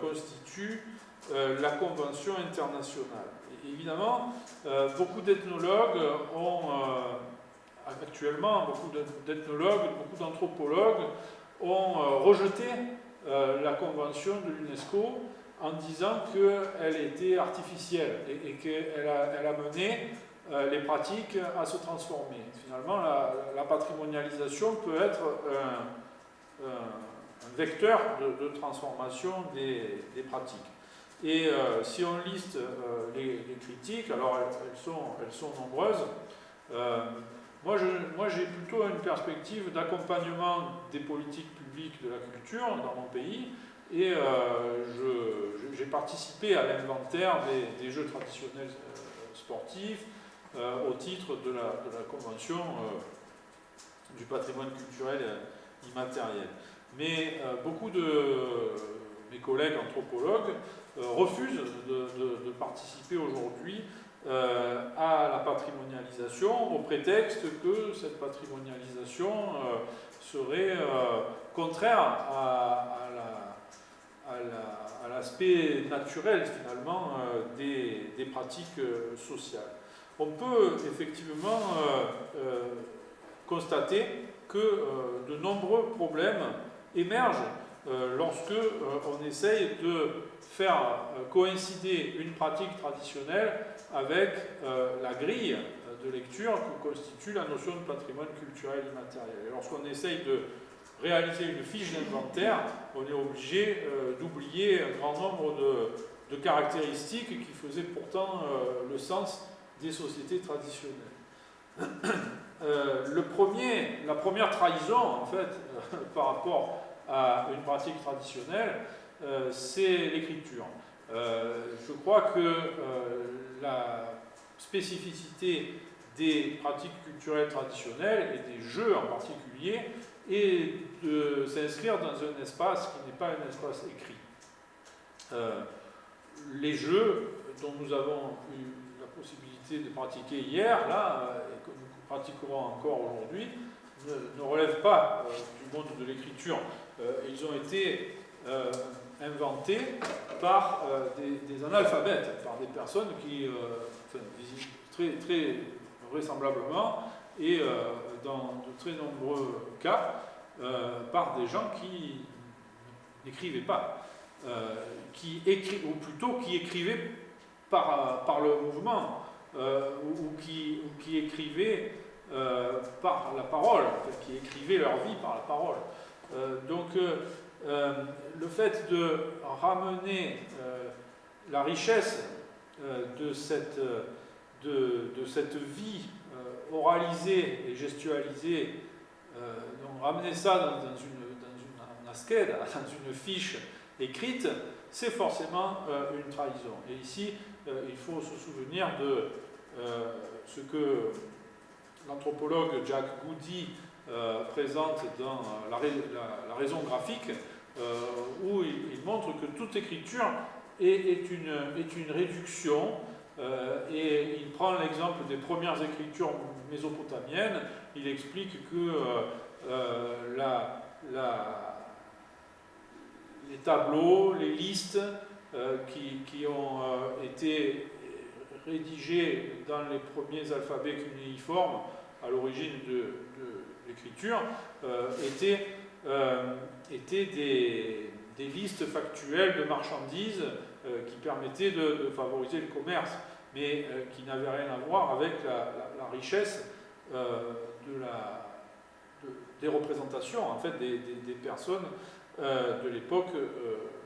constitue la Convention internationale. Et évidemment, beaucoup d'ethnologues actuellement, beaucoup d'anthropologues ont rejeté la Convention de l'UNESCO en disant qu'elle était artificielle et qu'elle a mené les pratiques à se transformer. Finalement, la patrimonialisation peut être un vecteur de transformation des pratiques. Et si on liste les critiques, alors elles sont nombreuses. Moi, j'ai plutôt une perspective d'accompagnement des politiques publiques de la culture dans mon pays, et j'ai participé à l'inventaire des jeux traditionnels sportifs au titre de la Convention du patrimoine culturel immatériel. Mais beaucoup de mes collègues anthropologues refusent de participer aujourd'hui à la patrimonialisation au prétexte que cette patrimonialisation serait contraire à l'aspect naturel finalement des pratiques sociales. On peut effectivement constater que de nombreux problèmes émergent lorsque on essaye de faire coïncider une pratique traditionnelle avec la grille de lecture que constitue la notion de patrimoine culturel immatériel. Et lorsqu'on essaye de réaliser une fiche d'inventaire, on est obligé d'oublier un grand nombre de caractéristiques qui faisaient pourtant le sens des sociétés traditionnelles. La première trahison, en fait, par rapport à une pratique traditionnelle, c'est l'écriture. Je crois que la spécificité des pratiques culturelles traditionnelles et des jeux en particulier est de s'inscrire dans un espace qui n'est pas un espace écrit. Les jeux dont nous avons eu la possibilité de pratiquer hier, là, et que nous pratiquerons encore aujourd'hui, ne relèvent pas du monde de l'écriture. Ils ont été inventés par des analphabètes, par des personnes qui, très vraisemblablement, et dans de très nombreux cas, par des gens qui n'écrivaient pas, ou plutôt qui écrivaient par le mouvement, ou qui écrivaient par la parole, qui écrivaient leur vie par la parole. Donc, le fait de ramener la richesse de cette vie oralisée et gestualisée, donc ramener ça dans une asquette, dans une fiche écrite, c'est forcément une trahison. Et ici, il faut se souvenir de ce que l'anthropologue Jack Goody présente dans la raison graphique, où il montre que toute écriture est une réduction, et il prend l'exemple des premières écritures mésopotamiennes. Il explique que les tableaux, les listes qui ont été rédigés dans les premiers alphabets cunéiformes à l'origine de l'écriture étaient des listes factuelles de marchandises qui permettaient de favoriser le commerce, mais qui n'avaient rien à voir avec la richesse des représentations en fait, des personnes de l'époque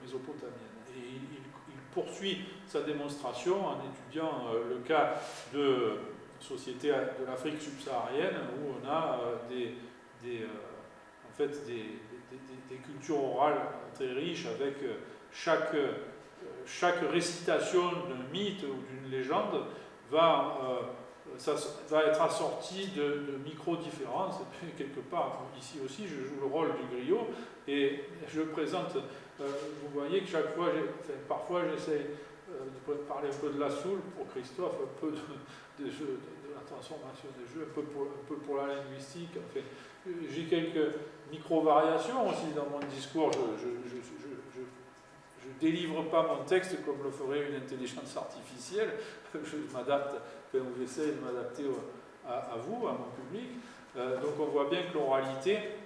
mésopotamienne. Et il poursuit sa démonstration en étudiant le cas de sociétés de l'Afrique subsaharienne où on a des cultures orales très riches avec chaque récitation d'un mythe ou d'une légende va être assortie de micro-différences. Quelque part, ici aussi, je joue le rôle du griot et je présente, vous voyez que chaque fois, parfois j'essaie de parler un peu de la soule pour Christophe, un peu de la transformation des jeux, un peu pour la linguistique. Enfin, j'ai quelques micro-variations aussi dans mon discours. Je ne délivre pas mon texte comme le ferait une intelligence artificielle. Je m'adapte, ou j'essaie de m'adapter à vous, à mon public. Donc on voit bien que l'oralité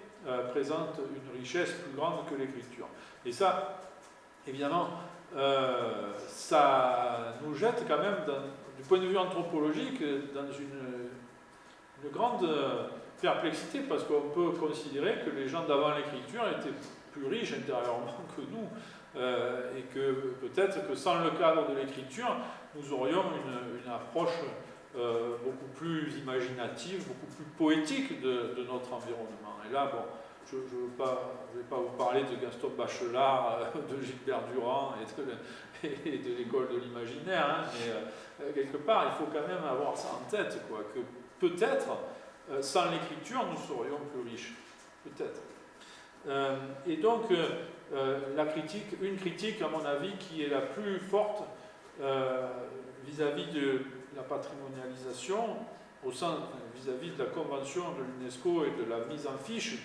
présente une richesse plus grande que l'écriture. Et ça, évidemment, ça nous jette quand même, du point de vue anthropologique, dans une grande perplexité, parce qu'on peut considérer que les gens d'avant l'écriture étaient plus riches intérieurement que nous. et que peut-être que sans le cadre de l'écriture, nous aurions une approche beaucoup plus imaginative, beaucoup plus poétique de notre environnement. Et là, bon, je ne vais pas vous parler de Gaston Bachelard, de Gilbert Durand et de l'école de l'imaginaire, hein, mais quelque part, il faut quand même avoir ça en tête, quoi, que peut-être, sans l'écriture, nous serions plus riches. Peut-être. Et donc, une critique, à mon avis, qui est la plus forte vis-à-vis de la patrimonialisation, vis-à-vis de la convention de l'UNESCO et de la mise en fiche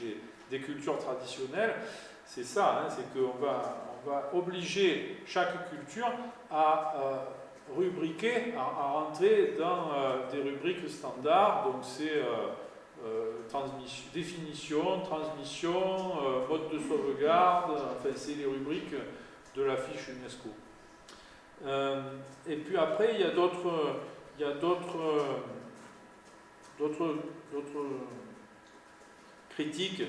des cultures traditionnelles, c'est ça, hein, c'est qu'on va obliger chaque culture à rubriquer, à rentrer dans des rubriques standards, donc c'est définition, transmission, mode de sauvegarde, enfin c'est les rubriques de la fiche UNESCO. Et puis après, il y a d'autres critiques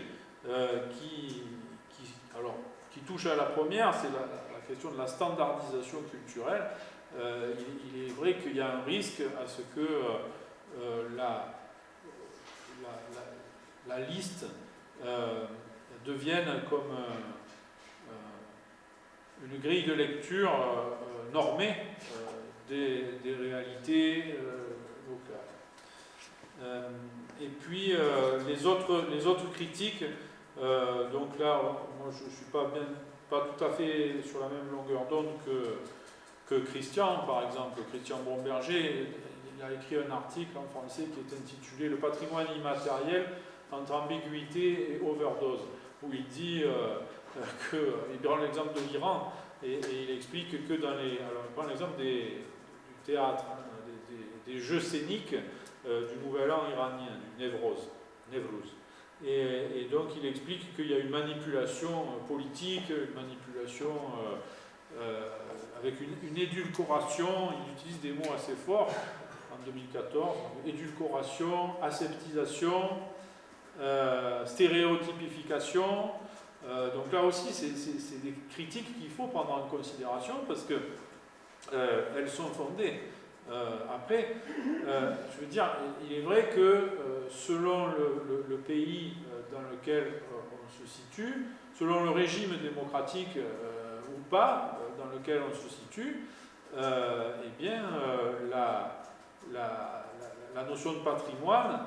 qui touchent à la première, c'est la question de la standardisation culturelle. Il est vrai qu'il y a un risque à ce que la liste devienne comme une grille de lecture normée des réalités locales. Et puis les autres critiques, donc là, moi je ne suis pas tout à fait sur la même longueur d'onde que Christian, par exemple. Christian Bromberger, il a écrit un article en français qui est intitulé « Le patrimoine immatériel entre ambiguïté et overdose », où il dit il prend l'exemple de l'Iran et il explique que alors il prend l'exemple du théâtre, hein, des jeux scéniques du Nouvel An iranien, du Newrouz. Et donc il explique qu'il y a une manipulation politique, une manipulation avec une édulcoration, il utilise des mots assez forts en 2014, édulcoration, aseptisation, stéréotypification. Donc là aussi, c'est des critiques qu'il faut prendre en considération parce que elles sont fondées. Après, je veux dire, il est vrai que selon le pays dans lequel on se situe, selon le régime démocratique ou pas dans lequel on se situe, eh bien, la notion de patrimoine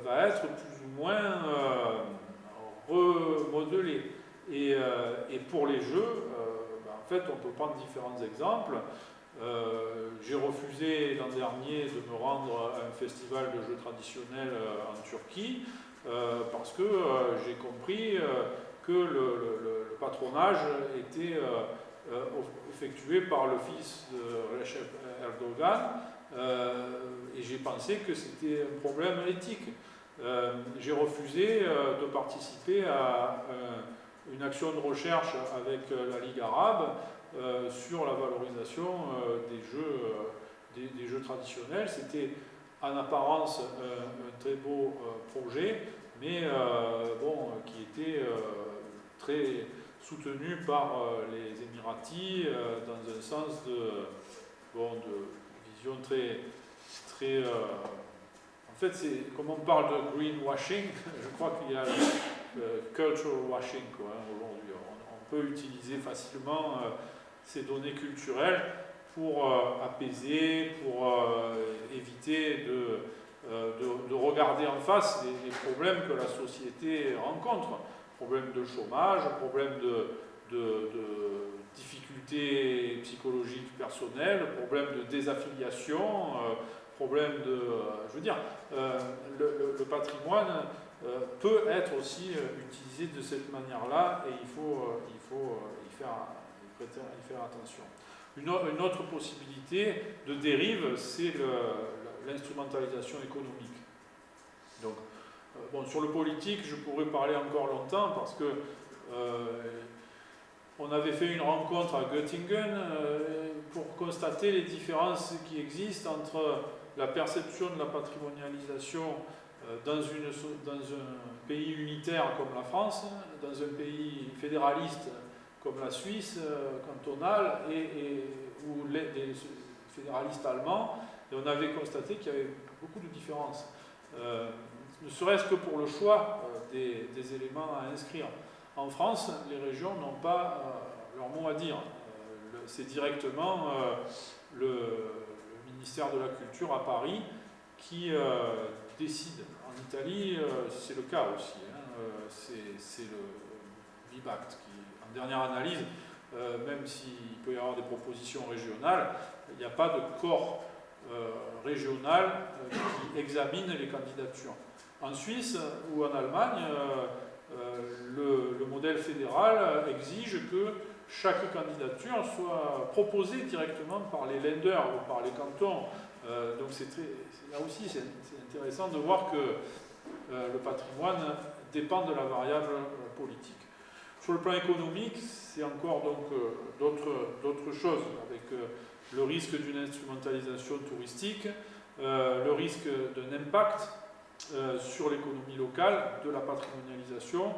va être plus ou moins remodelée. Et pour les jeux, en fait, on peut prendre différents exemples. J'ai refusé l'an dernier de me rendre à un festival de jeux traditionnels en Turquie parce que j'ai compris que le patronage était effectué par le fils de Recep Erdogan et j'ai pensé que c'était un problème éthique. J'ai refusé de participer à une action de recherche avec la Ligue arabe sur la valorisation des jeux traditionnels. C'était en apparence un très beau projet, mais qui était très soutenu par les Émiratis dans un sens de vision très en fait, c'est comme on parle de greenwashing, je crois qu'il y a cultural washing aujourd'hui. On peut utiliser facilement ces données culturelles pour apaiser, pour éviter de regarder en face les problèmes que la société rencontre. Problèmes de chômage, problèmes de difficultés psychologiques personnelles, problèmes de désaffiliation, problèmes de... je veux dire, le patrimoine peut être aussi utilisé de cette manière-là et il faut y faire attention. Une autre possibilité de dérive, c'est l'instrumentalisation économique. Donc, sur le politique, je pourrais parler encore longtemps parce que on avait fait une rencontre à Göttingen pour constater les différences qui existent entre la perception de la patrimonialisation dans un pays unitaire comme la France, dans un pays fédéraliste comme la Suisse cantonale ou des fédéralistes allemands, et on avait constaté qu'il y avait beaucoup de différences, ne serait-ce que pour le choix des éléments à inscrire. En France, les régions n'ont pas leur mot à dire. C'est directement le ministère de la Culture à Paris qui décide. En Italie, c'est le cas aussi. C'est le BIBACT qui, en dernière analyse, même s'il peut y avoir des propositions régionales, il n'y a pas de corps régional qui examine les candidatures. En Suisse ou en Allemagne, le modèle fédéral exige que chaque candidature soit proposée directement par les Länder ou par les cantons. Donc là aussi, c'est intéressant de voir que le patrimoine dépend de la variable politique. Sur le plan économique, c'est encore donc d'autres choses, avec le risque d'une instrumentalisation touristique, le risque d'un impact sur l'économie locale, de la patrimonialisation,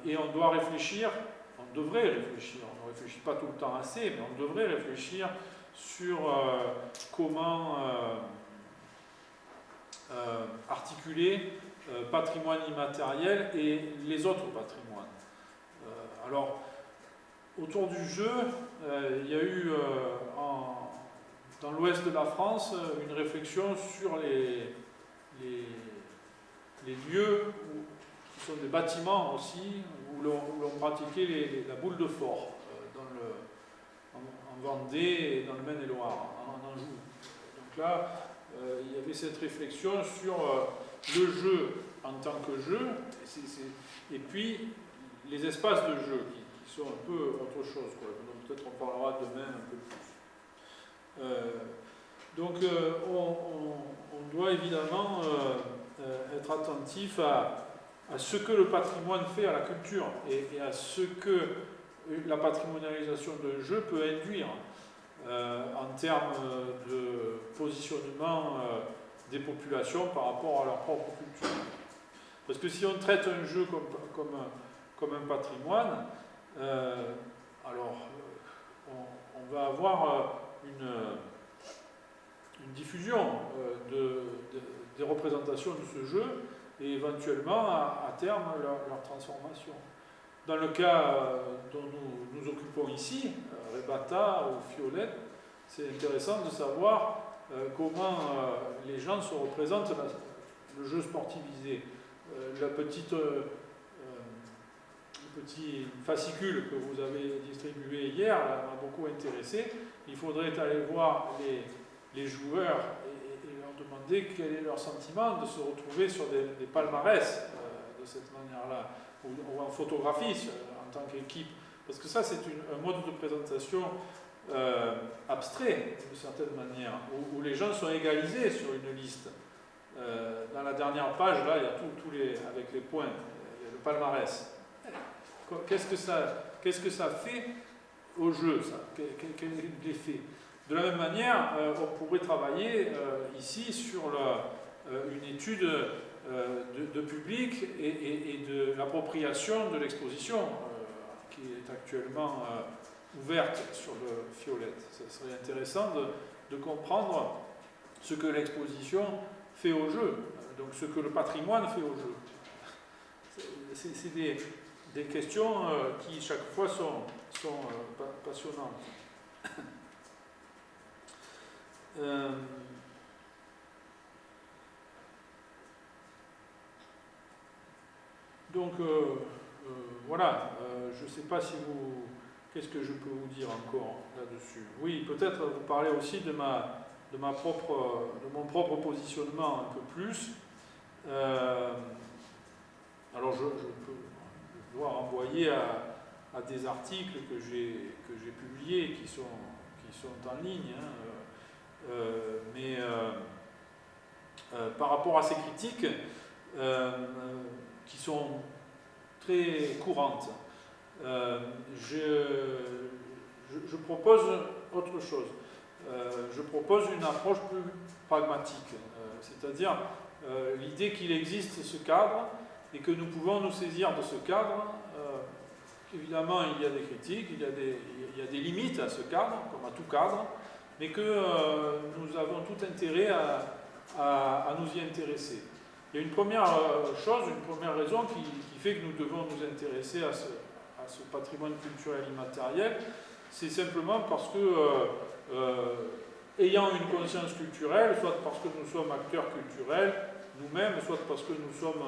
et on doit réfléchir, on devrait réfléchir, on ne réfléchit pas tout le temps assez, mais on devrait réfléchir sur comment articuler patrimoine immatériel et les autres patrimoines. Alors, autour du jeu, il y a eu dans l'ouest de la France une réflexion sur les lieux qui sont des bâtiments aussi, où l'on pratiquait la boule de fort, en Vendée et dans le Maine-et-Loire, en Anjou. Donc là, il y avait cette réflexion sur le jeu en tant que jeu, et puis les espaces de jeu qui sont un peu autre chose. Donc peut-être on parlera demain un peu plus. Donc on doit évidemment être attentif à ce que le patrimoine fait à la culture et à ce que la patrimonialisation d'un jeu peut induire en termes de positionnement des populations par rapport à leur propre culture. Parce que si on traite un jeu comme un patrimoine, alors on va avoir une diffusion des représentations de ce jeu et éventuellement à terme leur transformation. Dans le cas dont nous occupons ici, Rebata ou Fiolet, c'est intéressant de savoir comment les gens se représentent le jeu sportivisé. Le petit fascicule que vous avez distribué hier m'a beaucoup intéressé. Il faudrait aller voir les joueurs et leur demander quel est leur sentiment de se retrouver sur des palmarès de cette manière-là, ou en photographie en tant qu'équipe. Parce que ça, c'est un mode de présentation abstrait, d'une certaine manière, où les gens sont égalisés sur une liste. Dans la dernière page, là, il y a tous avec les points, il y a le palmarès. Qu'est-ce que ça fait au jeu, ça? Quel est l'effet? De la même manière, on pourrait travailler ici sur une étude de public et de l'appropriation de l'exposition qui est actuellement ouverte sur le Fiolet. Ce serait intéressant de comprendre ce que l'exposition fait au jeu, donc ce que le patrimoine fait au jeu. C'est des questions qui chaque fois sont passionnantes. Donc voilà, je ne sais pas si vous... Qu'est-ce que je peux vous dire encore là-dessus? Oui, peut-être vous parler aussi de mon propre positionnement un peu plus. Alors je dois renvoyer à des articles que j'ai publiés qui sont en ligne, mais par rapport à ces critiques qui sont très courantes, je propose autre chose. Je propose une approche plus pragmatique, c'est-à-dire l'idée qu'il existe ce cadre et que nous pouvons nous saisir de ce cadre évidemment, il y a des critiques, il y a des limites à ce cadre, comme à tout cadre, mais que nous avons tout intérêt à nous y intéresser. Il y a une première chose, une première raison qui fait que nous devons nous intéresser à ce patrimoine culturel immatériel, c'est simplement parce que, ayant une conscience culturelle, soit parce que nous sommes acteurs culturels nous-mêmes, soit parce que nous sommes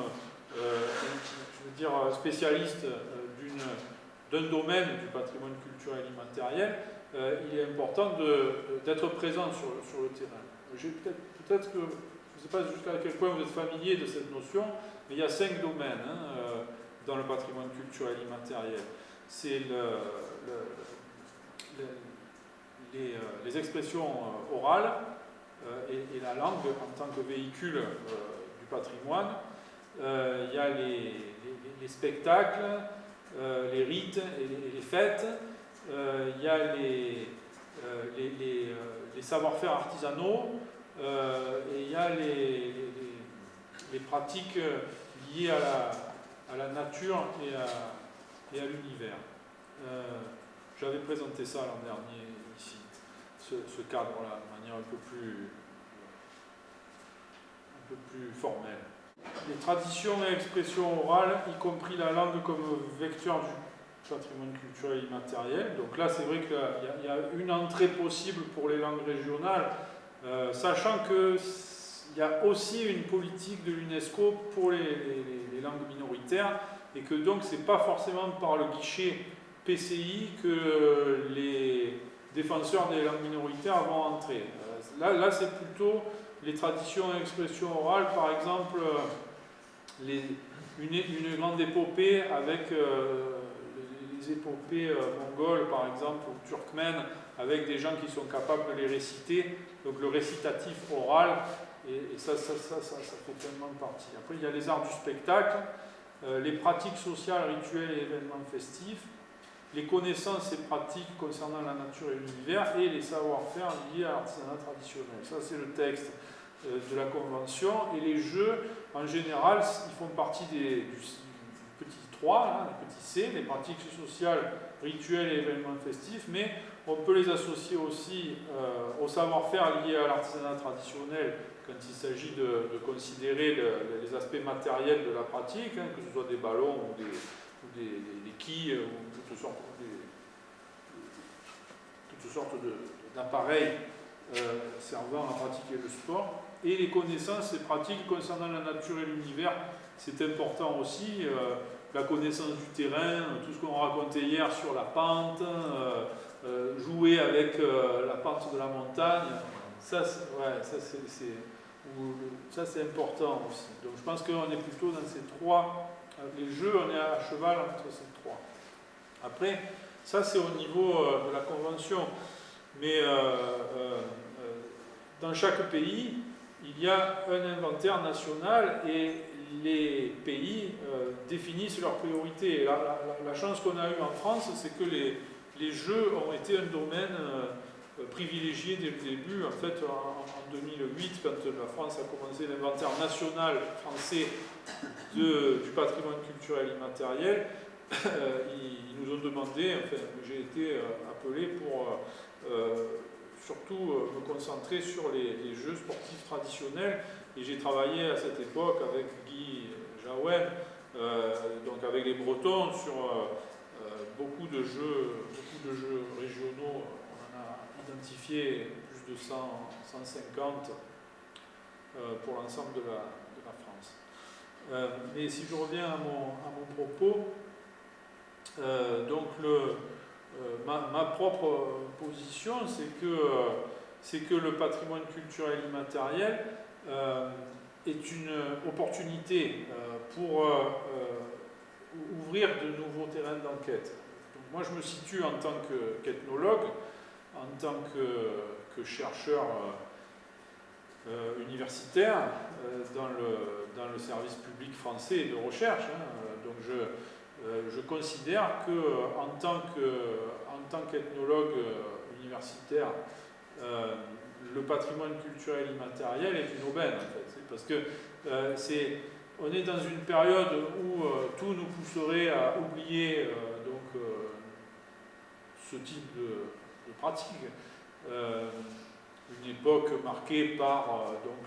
spécialistes d'un domaine du patrimoine culturel immatériel, il est important d'être présent sur le terrain. Peut-être que, je ne sais pas jusqu'à quel point vous êtes familier de cette notion, mais il y a 5 domaines dans le patrimoine culturel immatériel. C'est les expressions orales et la langue en tant que véhicule du patrimoine. Il y a les spectacles, les rites et les fêtes. Il y a les savoir-faire artisanaux et il y a les pratiques liées à la nature et à l'univers. J'avais présenté ça l'an dernier ici, ce cadre-là, de manière un peu plus formelle. Les traditions et expressions orales, y compris la langue comme vecteur du patrimoine culturel immatériel. Donc là, c'est vrai qu'il y a une entrée possible pour les langues régionales, sachant qu'il y a aussi une politique de l'UNESCO pour les langues minoritaires, et que donc c'est pas forcément par le guichet PCI que les défenseurs des langues minoritaires vont entrer. Là c'est plutôt les traditions et expressions orales, par exemple une grande épopée avec les épopées mongoles par exemple, ou turkmènes, avec des gens qui sont capables de les réciter, donc le récitatif oral, et ça fait tellement partie. Après il y a les arts du spectacle, les pratiques sociales, rituels et événements festifs, les connaissances et pratiques concernant la nature et l'univers, et les savoir-faire liés à l'artisanat traditionnel. Ça, c'est le texte de la Convention. Et les jeux, en général, ils font partie du petit 3, le petit C, les pratiques sociales, rituels et événements festifs, mais on peut les associer aussi au savoir-faire lié à l'artisanat traditionnel quand il s'agit de considérer les aspects matériels de la pratique, que ce soit des ballons ou des quilles, ou toutes sortes d'appareils servant à pratiquer le sport. Et les connaissances et pratiques concernant la nature et l'univers, c'est important aussi. La connaissance du terrain, tout ce qu'on racontait hier sur la pente, jouer avec la pente de la montagne, ça c'est important aussi. Donc je pense qu'on est plutôt dans ces trois, les jeux, on est à cheval entre ces trois. Après, ça c'est au niveau de la Convention, mais dans chaque pays, il y a un inventaire national et les pays définissent leurs priorités. Et la chance qu'on a eue en France, c'est que les jeux ont été un domaine privilégié dès le début. En fait, en 2008, quand la France a commencé l'inventaire national français du patrimoine culturel immatériel, ils nous ont demandé, enfin, j'ai été appelé pour surtout me concentrer sur les jeux sportifs traditionnels, et j'ai travaillé à cette époque avec Guy Jaouen, donc avec les Bretons, sur beaucoup de jeux régionaux. On en a identifié plus de 150 pour l'ensemble de la France. Mais si je reviens à mon propos, donc ma propre position, c'est que le patrimoine culturel immatériel est une opportunité pour ouvrir de nouveaux terrains d'enquête. Donc moi, je me situe en tant qu'ethnologue, en tant que chercheur universitaire dans le service public français de recherche. Donc je considère que en tant qu'ethnologue universitaire, le patrimoine culturel immatériel est une aubaine, en fait. Parce que on est dans une période où tout nous pousserait à oublier ce type de pratique. Une époque marquée par, donc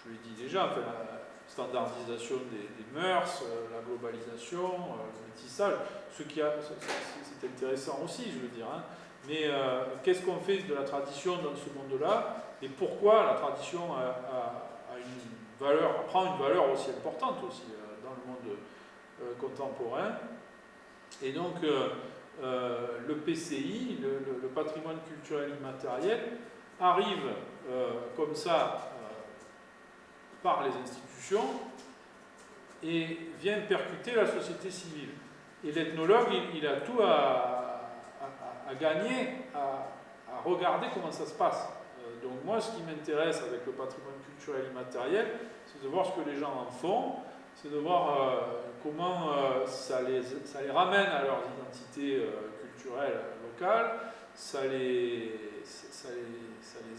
je l'ai dit déjà, enfin, la standardisation des mœurs, la globalisation, le métissage, c'est intéressant aussi, je veux dire. Hein. Mais qu'est-ce qu'on fait de la tradition dans ce monde-là et pourquoi la tradition prend une valeur aussi importante aussi dans le monde contemporain. Et donc le PCI, le patrimoine culturel immatériel, arrive comme ça par les institutions et vient percuter la société civile. Et l'ethnologue, il a tout à gagner à regarder comment ça se passe. Donc moi, ce qui m'intéresse avec le patrimoine culturel immatériel, c'est de voir ce que les gens en font, c'est de voir comment ça les ramène à leur identité culturelle locale, ça les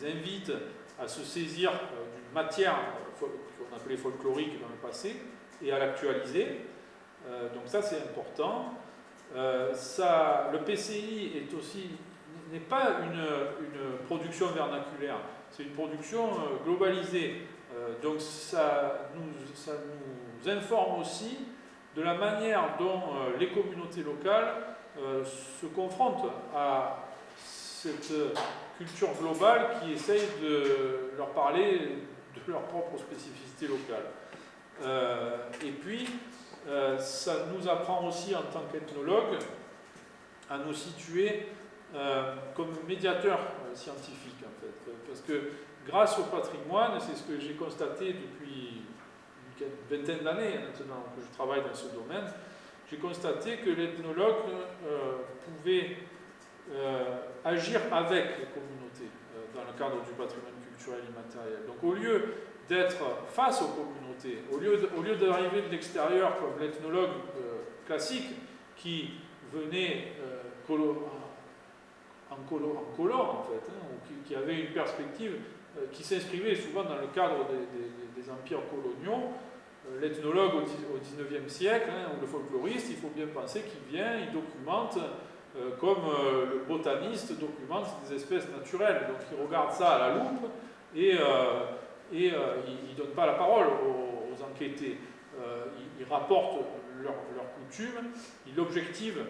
invite à se saisir d'une matière qu'on appelait folklorique dans le passé et à l'actualiser. Donc ça, c'est important. Le PCI n'est pas une production vernaculaire, c'est une production globalisée. Donc ça nous informe aussi de la manière dont les communautés locales se confrontent à cette culture globale qui essaye de leur parler de leur propre spécificité locale. Et puis, ça nous apprend aussi en tant qu'ethnologue à nous situer comme médiateur scientifique en fait, parce que grâce au patrimoine, c'est ce que j'ai constaté depuis une vingtaine d'années maintenant que je travaille dans ce domaine, j'ai constaté que l'ethnologue pouvait agir avec les communautés dans le cadre du patrimoine culturel immatériel. Donc au lieu d'être face aux communautés, au lieu d'arriver de l'extérieur comme l'ethnologue classique qui venait en colon en fait, hein, ou qui avait une perspective qui s'inscrivait souvent dans le cadre des empires coloniaux, l'ethnologue au XIXe siècle, hein, ou le folkloriste, il faut bien penser qu'il vient, il documente comme le botaniste documente des espèces naturelles. Donc il regarde ça à la loupe et il ne donne pas la parole aux enquêtés. Il rapporte leurs coutumes, il objective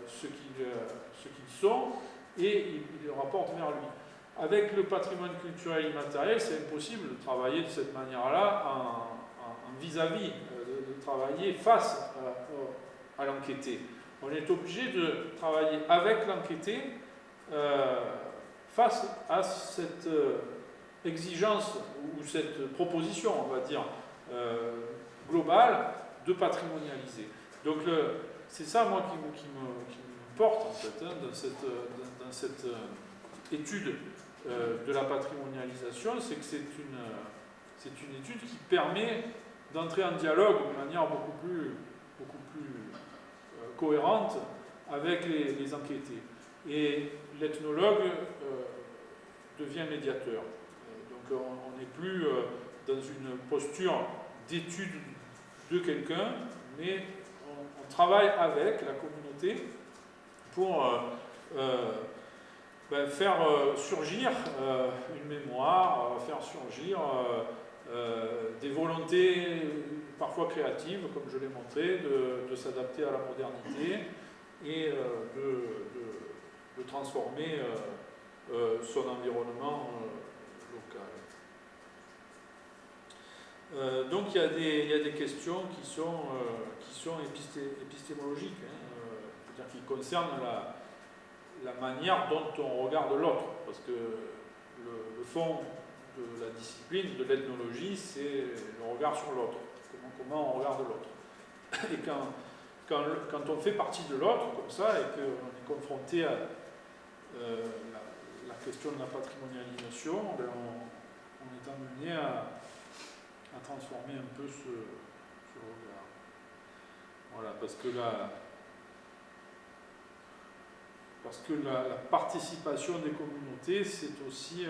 ce qu'ils sont et il le rapporte vers lui. Avec le patrimoine culturel immatériel, c'est impossible de travailler de cette manière-là en vis-à-vis, de travailler face à l'enquêté. On est obligé de travailler avec l'enquêté face à cette exigence ou cette proposition, on va dire, globale de patrimonialiser. Donc c'est ça, moi, qui me porte, en fait, hein, dans cette étude de la patrimonialisation, c'est que c'est une étude qui permet d'entrer en dialogue de manière beaucoup plus cohérente avec les enquêtés. Et l'ethnologue devient médiateur. Donc on n'est plus dans une posture d'étude de quelqu'un, mais on travaille avec la communauté pour faire surgir une mémoire, faire surgir des volontés parfois créatives, comme je l'ai montré, de s'adapter à la modernité et de transformer son environnement local. Donc il y a des questions qui sont épistémologiques, hein, c'est-à-dire qui concernent la manière dont on regarde l'autre, parce que le fond de la discipline, de l'ethnologie, c'est le regard sur l'autre, comment on regarde l'autre. Et quand on fait partie de l'autre, comme ça, et qu'on est confronté à la question de la patrimonialisation, ben on est amené à transformer un peu ce regard. Voilà, parce que la participation des communautés, c'est aussi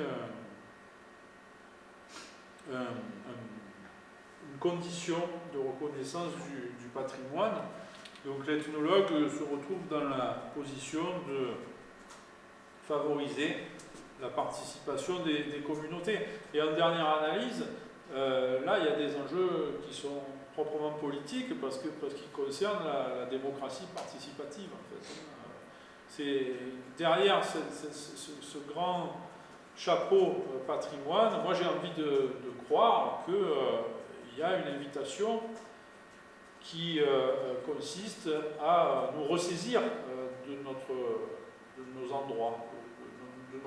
une condition de reconnaissance du patrimoine. Donc l'ethnologue se retrouve dans la position favoriser la participation des communautés. Et en dernière analyse, là, il y a des enjeux qui sont proprement politiques parce qu'ils concernent la démocratie participative, en fait. C'est derrière ce grand chapeau patrimoine, moi j'ai envie de croire qu'il y a une invitation qui consiste à nous ressaisir de nos endroits, de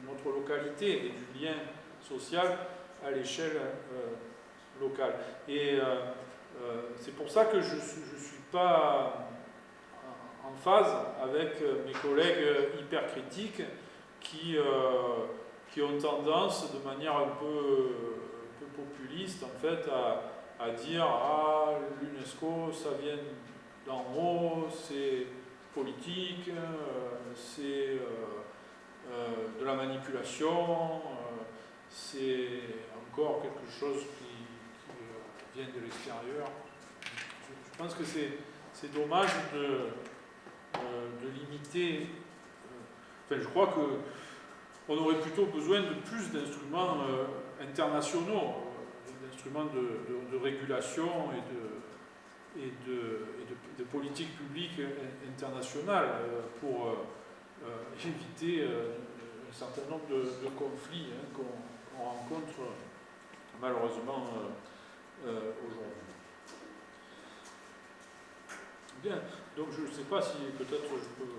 notre localité et du lien social à l'échelle locale. Et c'est pour ça que je ne suis pas en phase avec mes collègues hyper critiques qui ont tendance, de manière un peu populiste, en fait, à dire ah, l'UNESCO, ça vient d'en haut, c'est politique, c'est de la manipulation, c'est encore quelque chose qui vient de l'extérieur. Je pense que c'est dommage de limiter. Enfin, je crois qu'on aurait plutôt besoin de plus d'instruments internationaux, d'instruments de régulation et de politique publique internationale pour éviter un certain nombre de conflits qu'on rencontre malheureusement aujourd'hui. Bien, donc je ne sais pas si peut-être je peux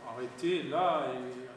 arrêter là et